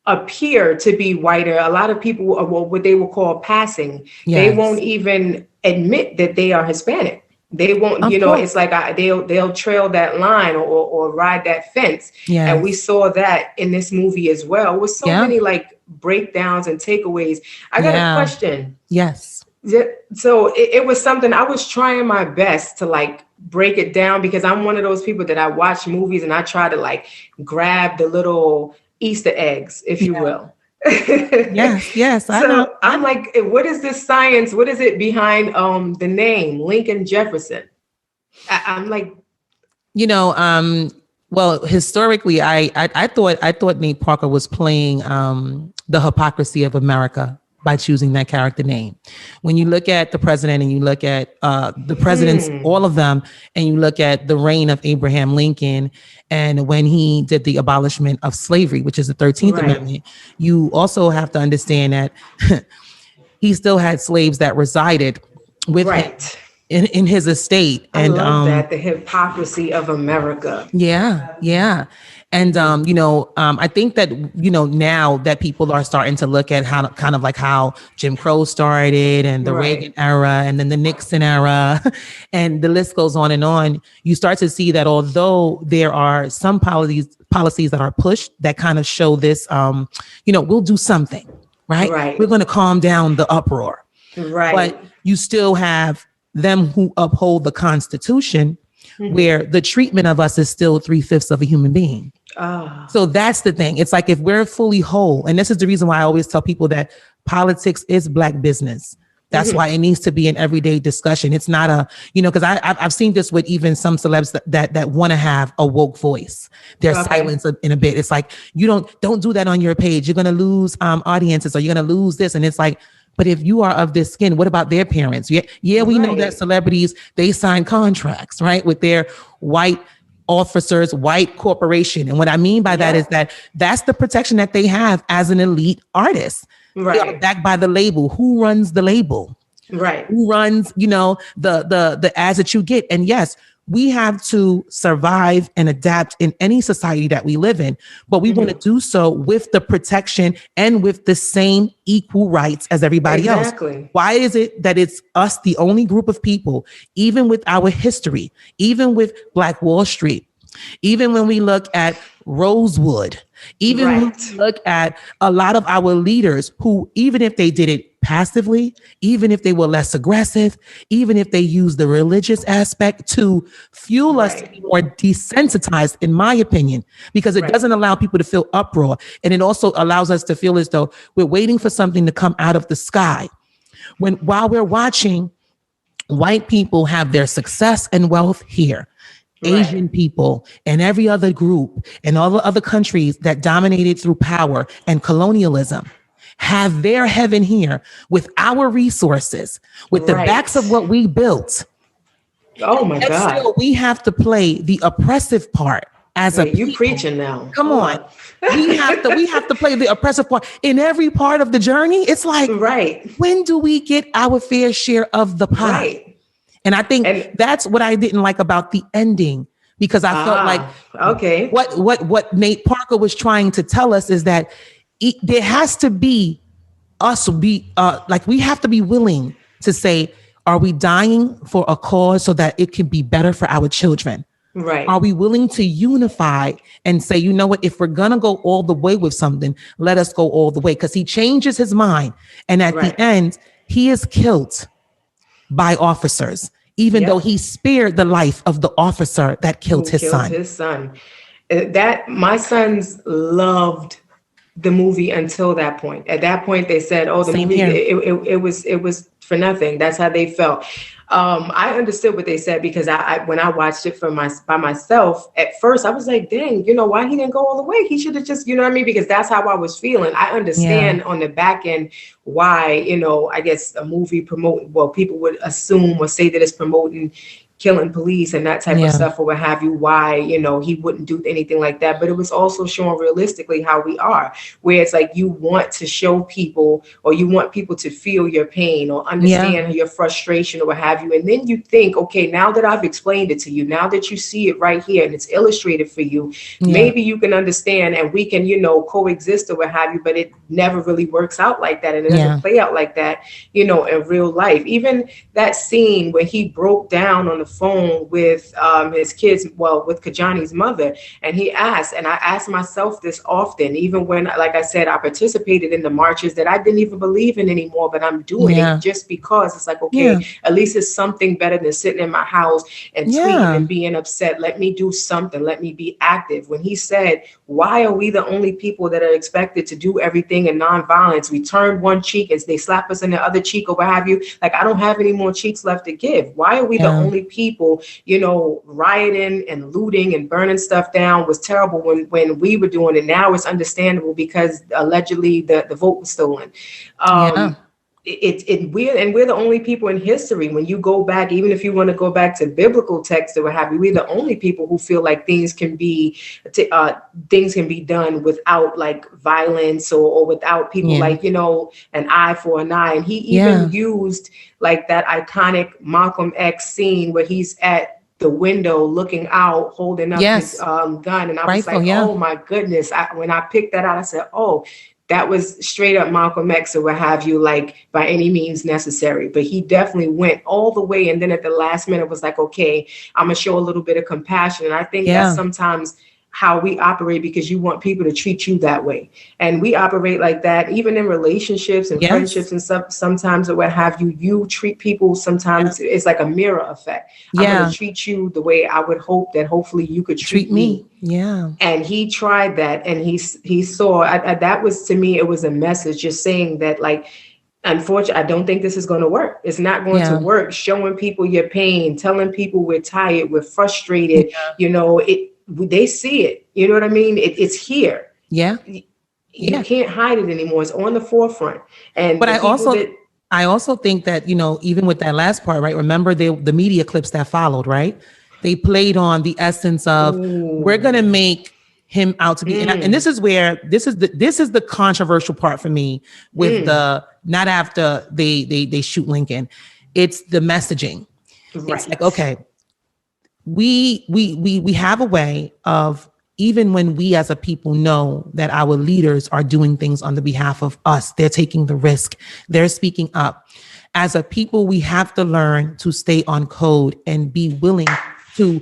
appear to be whiter, a lot of people are what they will call passing. They won't even admit that they are Hispanic. They won't, it's like they'll trail that line or ride that fence. And we saw that in this movie as well, with so many like breakdowns and takeaways. I got a question. Yes. So it was something I was trying my best to like break it down, because I'm one of those people that I watch movies and I try to like grab the little Easter eggs, if you will. Yes. I know. I'm like, what is this science? What is it behind the name Lincoln Jefferson? I'm like, well, historically, I thought Nate Parker was playing the hypocrisy of America, by choosing that character name. When you look at the president and you look at the presidents, all of them, and you look at the reign of Abraham Lincoln and when he did the abolishment of slavery, which is the 13th Right. Amendment, you also have to understand that he still had slaves that resided with him Right. in his estate. I And love that, the hypocrisy of America. yeah. And I think that now that people are starting to look at how kind of like how Jim Crow started and the Right. Reagan era and then the Nixon era and the list goes on and on, you start to see that although there are some policies that are pushed that kind of show this we'll do something, right? Right. We're going to calm down the uproar. Right. But you still have them who uphold the Constitution, where the treatment of us is still 3/5 of a human being. So that's the thing. It's like if we're fully whole, and this is the reason why I always tell people that politics is Black business. That's why it needs to be an everyday discussion. It's not a, because I've seen this with even some celebs that want to have a woke voice. They're silenced in a bit. It's like, you don't do that on your page. You're going to lose audiences or you're going to lose this. And it's like, but if you are of this skin, what about their parents? Yeah, we know that celebrities, they sign contracts, right, with their white officers, white corporation. And what I mean by that is that's the protection that they have as an elite artist. Right. They are backed by the label. Who runs the label? Right. Who runs, the ads that you get? And yes, we have to survive and adapt in any society that we live in, but we want to do so with the protection and with the same equal rights as everybody else. Why is it that it's us, the only group of people, even with our history, even with Black Wall Street, even when we look at Rosewood, even when we look at a lot of our leaders who, even if they did it passively, even if they were less aggressive, even if they used the religious aspect to fuel us to be more desensitized, in my opinion, because it doesn't allow people to feel uproar. And it also allows us to feel as though we're waiting for something to come out of the sky. While we're watching white people have their success and wealth here, Asian people and every other group and all the other countries that dominated through power and colonialism have their heaven here with our resources, with the backs of what we built. Oh my God. Still, we have to play the oppressive part as a people. You preaching now. Come on. we have to play the oppressive part in every part of the journey. It's like, when do we get our fair share of the pie? And I think that's what I didn't like about the ending, because I felt like what Nate Parker was trying to tell us is that there has to be we have to be willing to say, are we dying for a cause so that it can be better for our children? Right. Are we willing to unify and say, you know what, if we're going to go all the way with something, let us go all the way? Because he changes his mind. And at the end, he is killed by officers, even though he spared the life of the officer that killed his son. That my sons loved the movie until that point. At that point, they said, "Oh, the movie it was for nothing." That's how they felt. I understood what they said, because I when I watched it by myself, at first I was like, dang, why he didn't go all the way? He should have just, you know what I mean? Because that's how I was feeling. I understand on the back end why, I guess a movie people would assume or say that it's promoting killing police and that type of stuff or what have you, why, he wouldn't do anything like that. But it was also showing realistically how we are, where it's like you want to show people, or you want people to feel your pain or understand your frustration or what have you. And then you think, okay, now that I've explained it to you, now that you see it right here and it's illustrated for you, maybe you can understand and we can, coexist or what have you. But it never really works out like that. And it doesn't play out like that, in real life. Even that scene where he broke down on the phone with his kids, with Kajani's mother, and he asked, and I ask myself this often, even when, like I said, I participated in the marches that I didn't even believe in anymore, but I'm doing it just because it's like, okay, at least it's something better than sitting in my house and tweeting and being upset. Let me do something. Let me be active. When he said, why are we the only people that are expected to do everything in nonviolence? We turn one cheek as they slap us in the other cheek or what have you. Like, I don't have any more cheeks left to give. Why are we the only people, rioting and looting and burning stuff down was terrible when we were doing it. Now it's understandable because allegedly the vote was stolen. We're the only people in history, when you go back, even if you want to go back to biblical texts or what have you, we're the only people who feel like things can be done without like violence or without people like, an eye for an eye. And he even used like that iconic Malcolm X scene where he's at the window looking out, holding up his gun. And I was like, oh my goodness. When I picked that out, I said, oh, that was straight up Malcolm X or what have you, like by any means necessary. But he definitely went all the way. And then at the last minute was like, okay, I'm going to show a little bit of compassion. And I think that's sometimes how we operate, because you want people to treat you that way. And we operate like that, even in relationships and friendships and stuff. Sometimes or what have you, you treat people, sometimes it's like a mirror effect. I'm going to treat you the way I would hope that hopefully you could treat me. Yeah. And he tried that, and he saw, that was, to me, it was a message just saying that, like, unfortunately, I don't think this is going to work. It's not going to work. Showing people your pain, telling people we're tired, we're frustrated, they see it. You know what I mean? It's here. Yeah. You can't hide it anymore. It's on the forefront. But I also think that, even with that last part, right? Remember the media clips that followed, right? They played on the essence of, we're going to make him out to be, and this is where this is the controversial part for me with the, not after they shoot Lincoln, it's the messaging. Right. It's like, okay, we have a way of, even when we as a people know that our leaders are doing things on the behalf of us, they're taking the risk, they're speaking up. As a people, we have to learn to stay on code and be willing to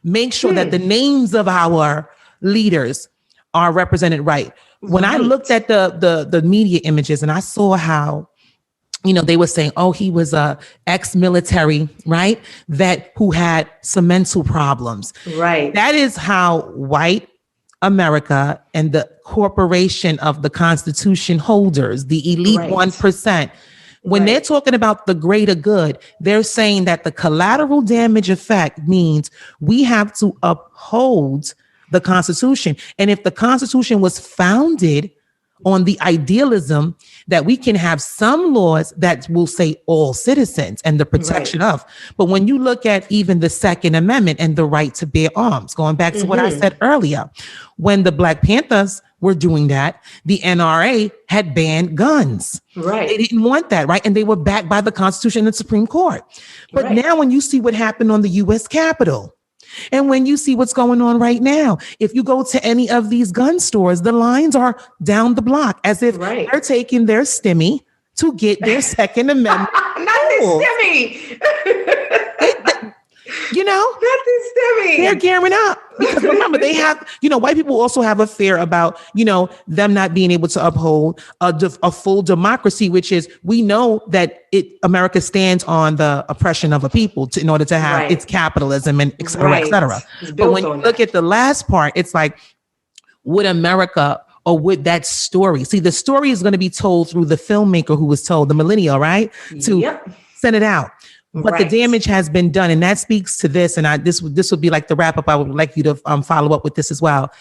make sure that the names of our leaders are represented right. When I looked at the media images and I saw how, they were saying, oh, he was a ex-military, right? Who had some mental problems. Right. That is how white America and the corporation of the Constitution holders, the elite 1%, when they're talking about the greater good, they're saying that the collateral damage effect means we have to uphold the Constitution. And if the Constitution was founded on the idealism that we can have some laws that will say all citizens and the protection of. But when you look at even the Second Amendment and the right to bear arms, going back to what I said earlier, when the Black Panthers were doing that, the NRA had banned guns. Right. They didn't want that, right? And they were backed by the Constitution and the Supreme Court. But now when you see what happened on the U.S. Capitol, and when you see what's going on right now, if you go to any of these gun stores, the lines are down the block as if they're taking their stimmy to get their Second Amendment. Not the stimmy. Not the stimmy. They're gearing up because remember they have, white people also have a fear about, them not being able to uphold a full democracy, which is, we know that America stands on the oppression of a people in order to have its capitalism and et cetera, et cetera. But when you look at the last part, it's like, would America, or would that story, see, the story is going to be told through the filmmaker who was told, the millennial, right? To send it out. But the damage has been done. And that speaks to this. And this would be like the wrap up. I would like you to follow up with this as well.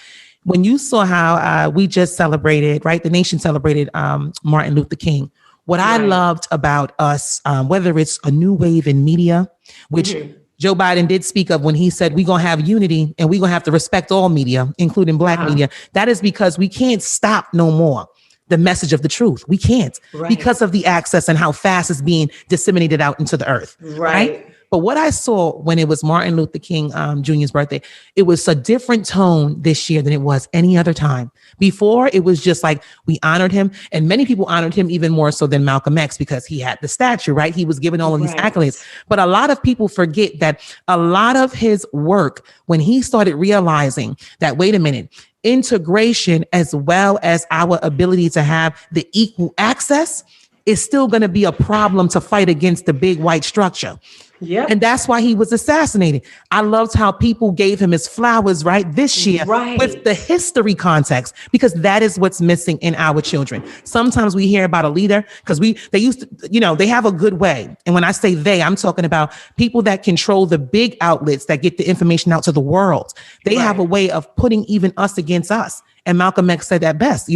When you saw how we just celebrated, right? The nation celebrated Martin Luther King. What I loved about us, whether it's a new wave in media, which Joe Biden did speak of when he said, we're going to have unity and we're going to have to respect all media, including Black media. That is because we can't stop no more the message of the truth. We can't because of the access and how fast it's being disseminated out into the earth. Right. But what I saw when it was Martin Luther King Jr.'s birthday, it was a different tone this year than it was any other time. Before, it was just like we honored him, and many people honored him even more so than Malcolm X because he had the statue, right? He was given all of these accolades. But a lot of people forget that a lot of his work, when he started realizing that, wait a minute, integration as well as our ability to have the equal access is still going to be a problem to fight against the big white structure. Yep. And that's why he was assassinated. I loved how people gave him his flowers right this year with the history context, because that is what's missing in our children. Sometimes we hear about a leader because they used to, they have a good way. And when I say they, I'm talking about people that control the big outlets that get the information out to the world. They have a way of putting even us against us. And Malcolm X said that best,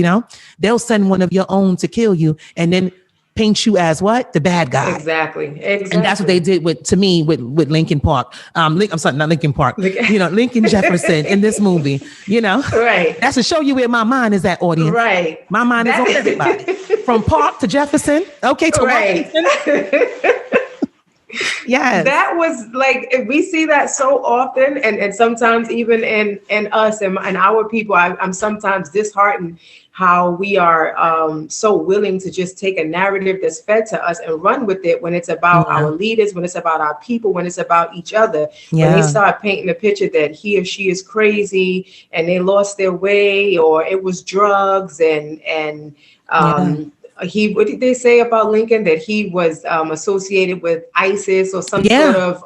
they'll send one of your own to kill you and then paint you as what? The bad guy. Exactly. And that's what they did with Lincoln Park. I'm sorry, not Lincoln Park. Lincoln Jefferson in this movie, Right. That's to show you where my mind is at, audience. Right. My mind is on everybody. From Park to Jefferson. Okay, to Washington. Yes. That was like, we see that so often. And sometimes even in us and our people, I'm sometimes disheartened how we are so willing to just take a narrative that's fed to us and run with it when it's about our leaders, when it's about our people, when it's about each other. When they start painting a picture that he or she is crazy and they lost their way, or it was drugs and what did they say about Lincoln? That he was associated with ISIS or some sort of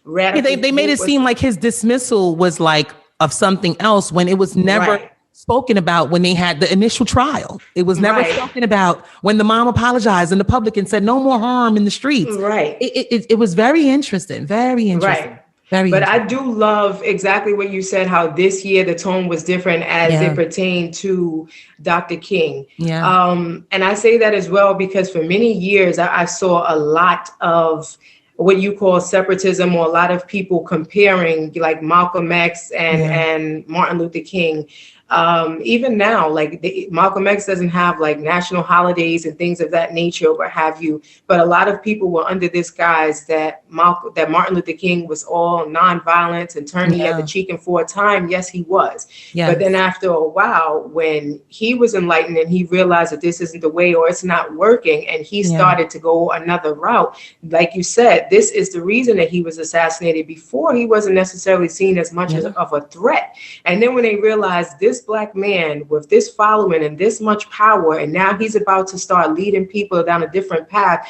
radical. They made it seem like his dismissal was like of something else when it was never spoken about when they had the initial trial. It was never spoken about when the mom apologized and the public and said no more harm in the streets. Right. It was very interesting. Very interesting. Right. But I do love exactly what you said, how this year the tone was different as it pertained to Dr. King. Yeah. And I say that as well because for many years I saw a lot of what you call separatism, or a lot of people comparing like Malcolm X and Martin Luther King. Even now, like Malcolm X doesn't have like national holidays and things of that nature, or what have you. But a lot of people were under this guise that Martin Luther King was all nonviolence and turned the other cheek. And for a time, yes, he was. Yes. But then after a while, when he was enlightened and he realized that this isn't the way, or it's not working, and he started to go another route, like you said, this is the reason that he was assassinated. Before, he wasn't necessarily seen as much of a threat. And then when they realized this Black man with this following and this much power, and now he's about to start leading people down a different path.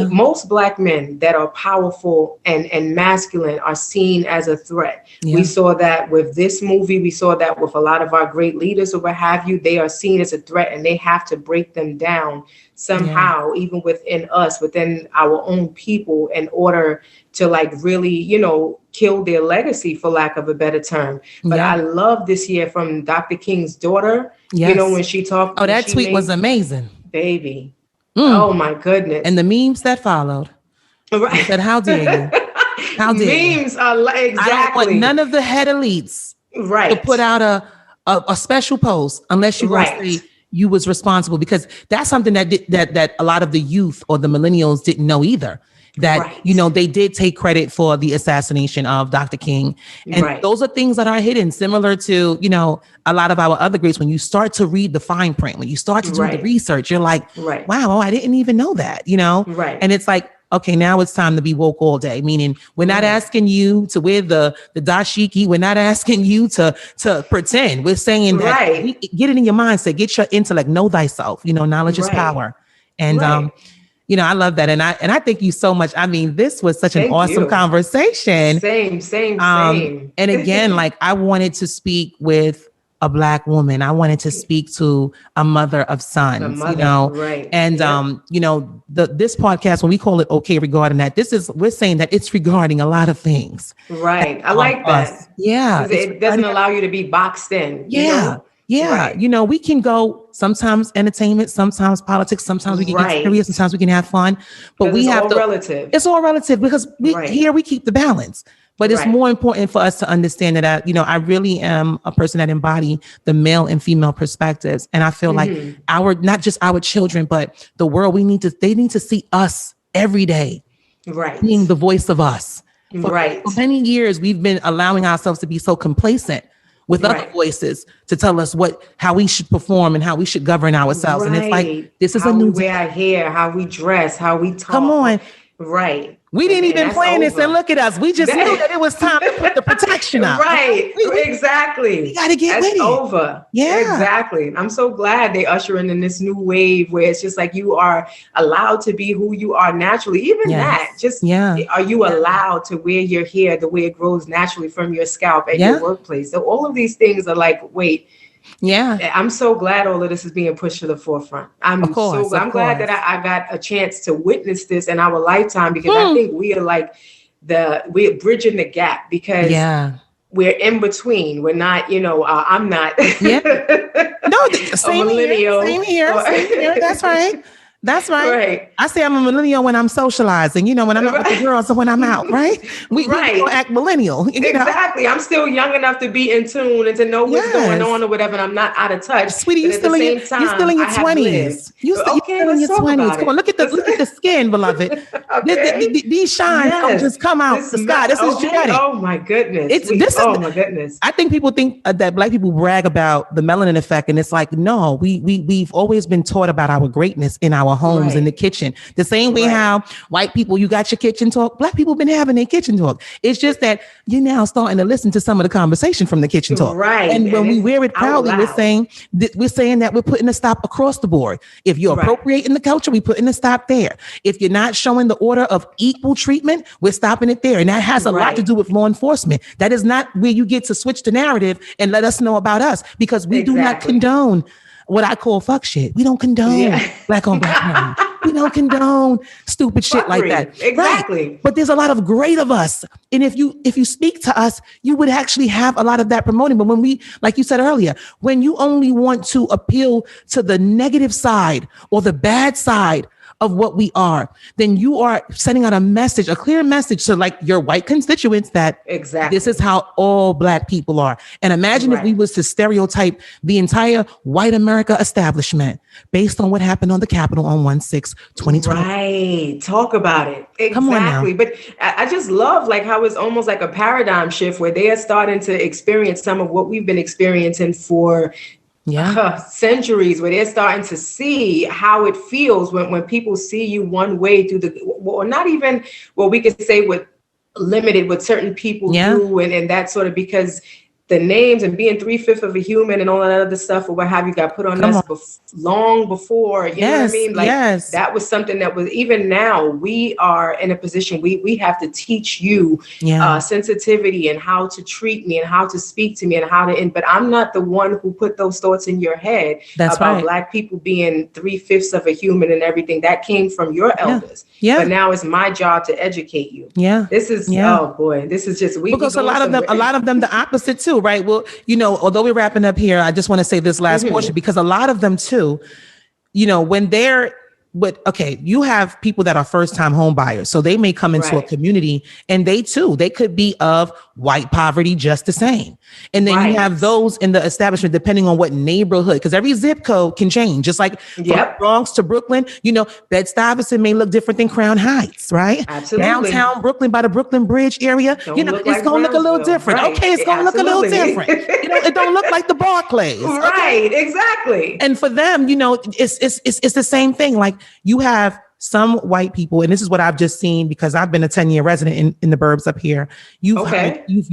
Most Black men that are powerful and masculine are seen as a threat. We saw that with this movie. We saw that with a lot of our great leaders or what have you. They are seen as a threat, and they have to break them down somehow, even within us, within our own people, in order to like really, kill their legacy, for lack of a better term. But I love this year from Dr. King's daughter, when she talked. Oh, that tweet was amazing. Baby. Oh my goodness. And the memes that followed. Right. Said, how dare you? How dare memes you? Are exactly. I don't want none of the head elites to put out a special post unless you want to say you was responsible, because that's something that a lot of the youth or the millennials didn't know either. That, they did take credit for the assassination of Dr. King. And those are things that are hidden, similar to, a lot of our other greats. When you start to read the fine print, when you start to do the research, you're like, wow, I didn't even know that, And it's like, okay, now it's time to be woke all day. Meaning we're not asking you to wear the dashiki. We're not asking you to pretend. We're saying that get it in your mindset, get your intellect, know thyself, knowledge is power. And, I love that. And I thank you so much. I mean, this was such an awesome conversation. Same. And again, like I wanted to speak with a Black woman. I wanted to speak to a mother of sons, And, this podcast, when we call it Okay Regarding That, we're saying that it's regarding a lot of things. Right. I like that. Yeah. It doesn't allow you to be boxed in. Yeah. Yeah. Right. We can go sometimes entertainment, sometimes politics, sometimes we can get serious, sometimes we can have fun, but we have relative. It's all relative because here we keep the balance, but it's more important for us to understand that, I really am a person that embody the male and female perspectives. And I feel like not just our children, but the world, they need to see us every day, being the voice of us. For many years, we've been allowing ourselves to be so complacent with other voices to tell us how we should perform and how we should govern ourselves. And it's like, this is how a new we wear our hair, how we dress, how we talk. Come on. Right. We didn't even plan this, and look at us. We just knew that it was time to put the protection up. Right. Exactly. We got to get That's with it. over. Yeah. Exactly. I'm so glad they ushering in this new wave where it's just like you are allowed to be who you are naturally. Even that, just are you allowed to wear your hair the way it grows naturally from your scalp at your workplace? So all of these things are like, wait. Yeah. I'm so glad all of this is being pushed to the forefront. I'm glad that I got a chance to witness this in our lifetime, because I think we are like we're bridging the gap, because we're in between. We're not, I'm not No, same millennial. Same here. That's right. That's right. Right. I say I'm a millennial when I'm socializing, when I'm not with the girls and when I'm out, right? We don't act millennial. Exactly. I'm still young enough to be in tune and to know what's going on or whatever, and I'm not out of touch. Sweetie, you're still in your 20s. You're still in your 20s. Come on, look at the skin, beloved. These shines don't just come out the sky. This is genetic. Oh my goodness. My goodness. I think people think that Black people brag about the melanin effect, and it's like, no, we've always been taught about our greatness in our homes, in the kitchen. The same way how white people, you got your kitchen talk. Black people been having their kitchen talk. It's just that you're now starting to listen to some of the conversation from the kitchen talk. Right. And when we wear it proudly, we're saying that we're putting a stop across the board. If you're appropriating the culture, we're putting a stop there. If you're not showing the order of equal treatment, we're stopping it there. And that has a lot to do with law enforcement. That is not where you get to switch the narrative and let us know about us, because we do not condone what I call fuck shit. We don't condone black on black crime. We don't condone stupid shit like that. Exactly. Right. But there's a lot of great of us. And if you speak to us, you would actually have a lot of that promoting. But when we, like you said earlier, when you only want to appeal to the negative side or the bad side of what we are, then you are sending out a clear message to like your white constituents that this is how all Black people are. And imagine if we was to stereotype the entire white America establishment based on what happened on the Capitol on 1/6/2020. Right. Talk about it. Exactly. Come on now. But I just love like how it's almost like a paradigm shift where they are starting to experience some of what we've been experiencing for centuries, where they're starting to see how it feels when people see you one way through or not even we could say what limited what certain people do and that sort of, because the names and being 3/5 of a human and all that other stuff or what have you got put on us long before, you know what I mean? Like that was something that was, even now we are in a position, we have to teach you sensitivity and how to treat me and how to speak to me and how to, but I'm not the one who put those thoughts in your head about Black people being 3/5 of a human and everything. That came from your elders. But now it's my job to educate you. This is, oh boy, this is just, because a lot of them, the opposite too. Right. Well, although we're wrapping up here, I just want to say this last portion, because a lot of them too, when they're, you have people that are first-time home buyers. So they may come into a community and they could be of white poverty just the same. And then you have those in the establishment, depending on what neighborhood, because every zip code can change. Just like from Bronx to Brooklyn, Bed-Stuy may look different than Crown Heights, right? Absolutely. Downtown Brooklyn by the Brooklyn Bridge area, it's going to look a little different. Right. Okay, it's going to look a little different. It don't look like the Barclays. Right, exactly. And for them, it's the same thing. Like, you have some white people, and this is what I've just seen because I've been a 10-year resident in the burbs up here. You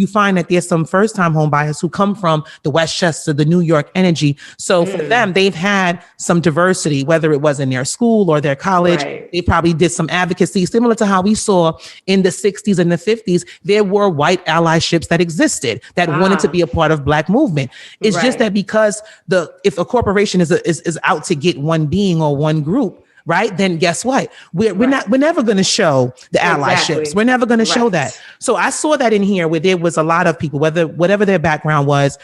find that there's some first-time home buyers who come from the Westchester, the New York energy. So for them, they've had some diversity, whether it was in their school or their college. They probably did some advocacy, similar to how we saw in the 60s and the 50s. There were white allyships that existed that wanted to be a part of Black movement. It's just that because if a corporation is out to get one being or one group, right, then guess what? We're never going to show the allyships. We're never going to show that. So I saw that in here where there was a lot of people, whatever their background was,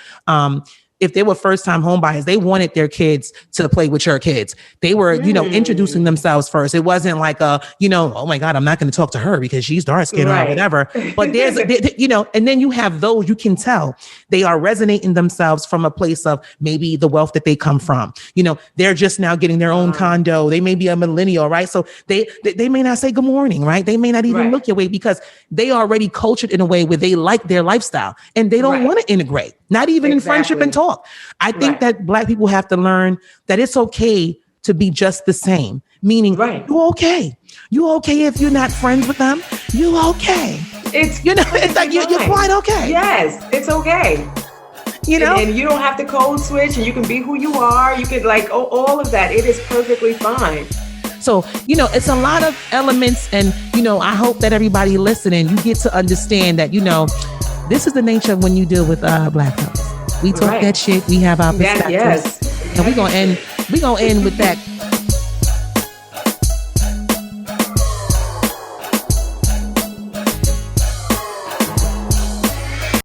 if they were first-time home buyers, they wanted their kids to play with your kids. They were, introducing themselves first. It wasn't like oh my God, I'm not going to talk to her because she's dark-skinned or whatever. But there's, and then you have those, you can tell they are resonating themselves from a place of maybe the wealth that they come from. They're just now getting their own condo. They may be a millennial, right? So they may not say good morning, right? They may not even look your way because they are already cultured in a way where they like their lifestyle and they don't want to integrate, not even in friendship and talk. I think that Black people have to learn that it's okay to be just the same. Meaning, you okay. You okay if you're not friends with them. You okay. It's it's like you're quite okay. Yes, it's okay. And you don't have to code switch, and you can be who you are. You can all of that. It is perfectly fine. So, it's a lot of elements, and, I hope that everybody listening, you get to understand that, this is the nature of when you deal with Black folks. We talk that shit. We have our perspectives. Yes. And we're gonna end with that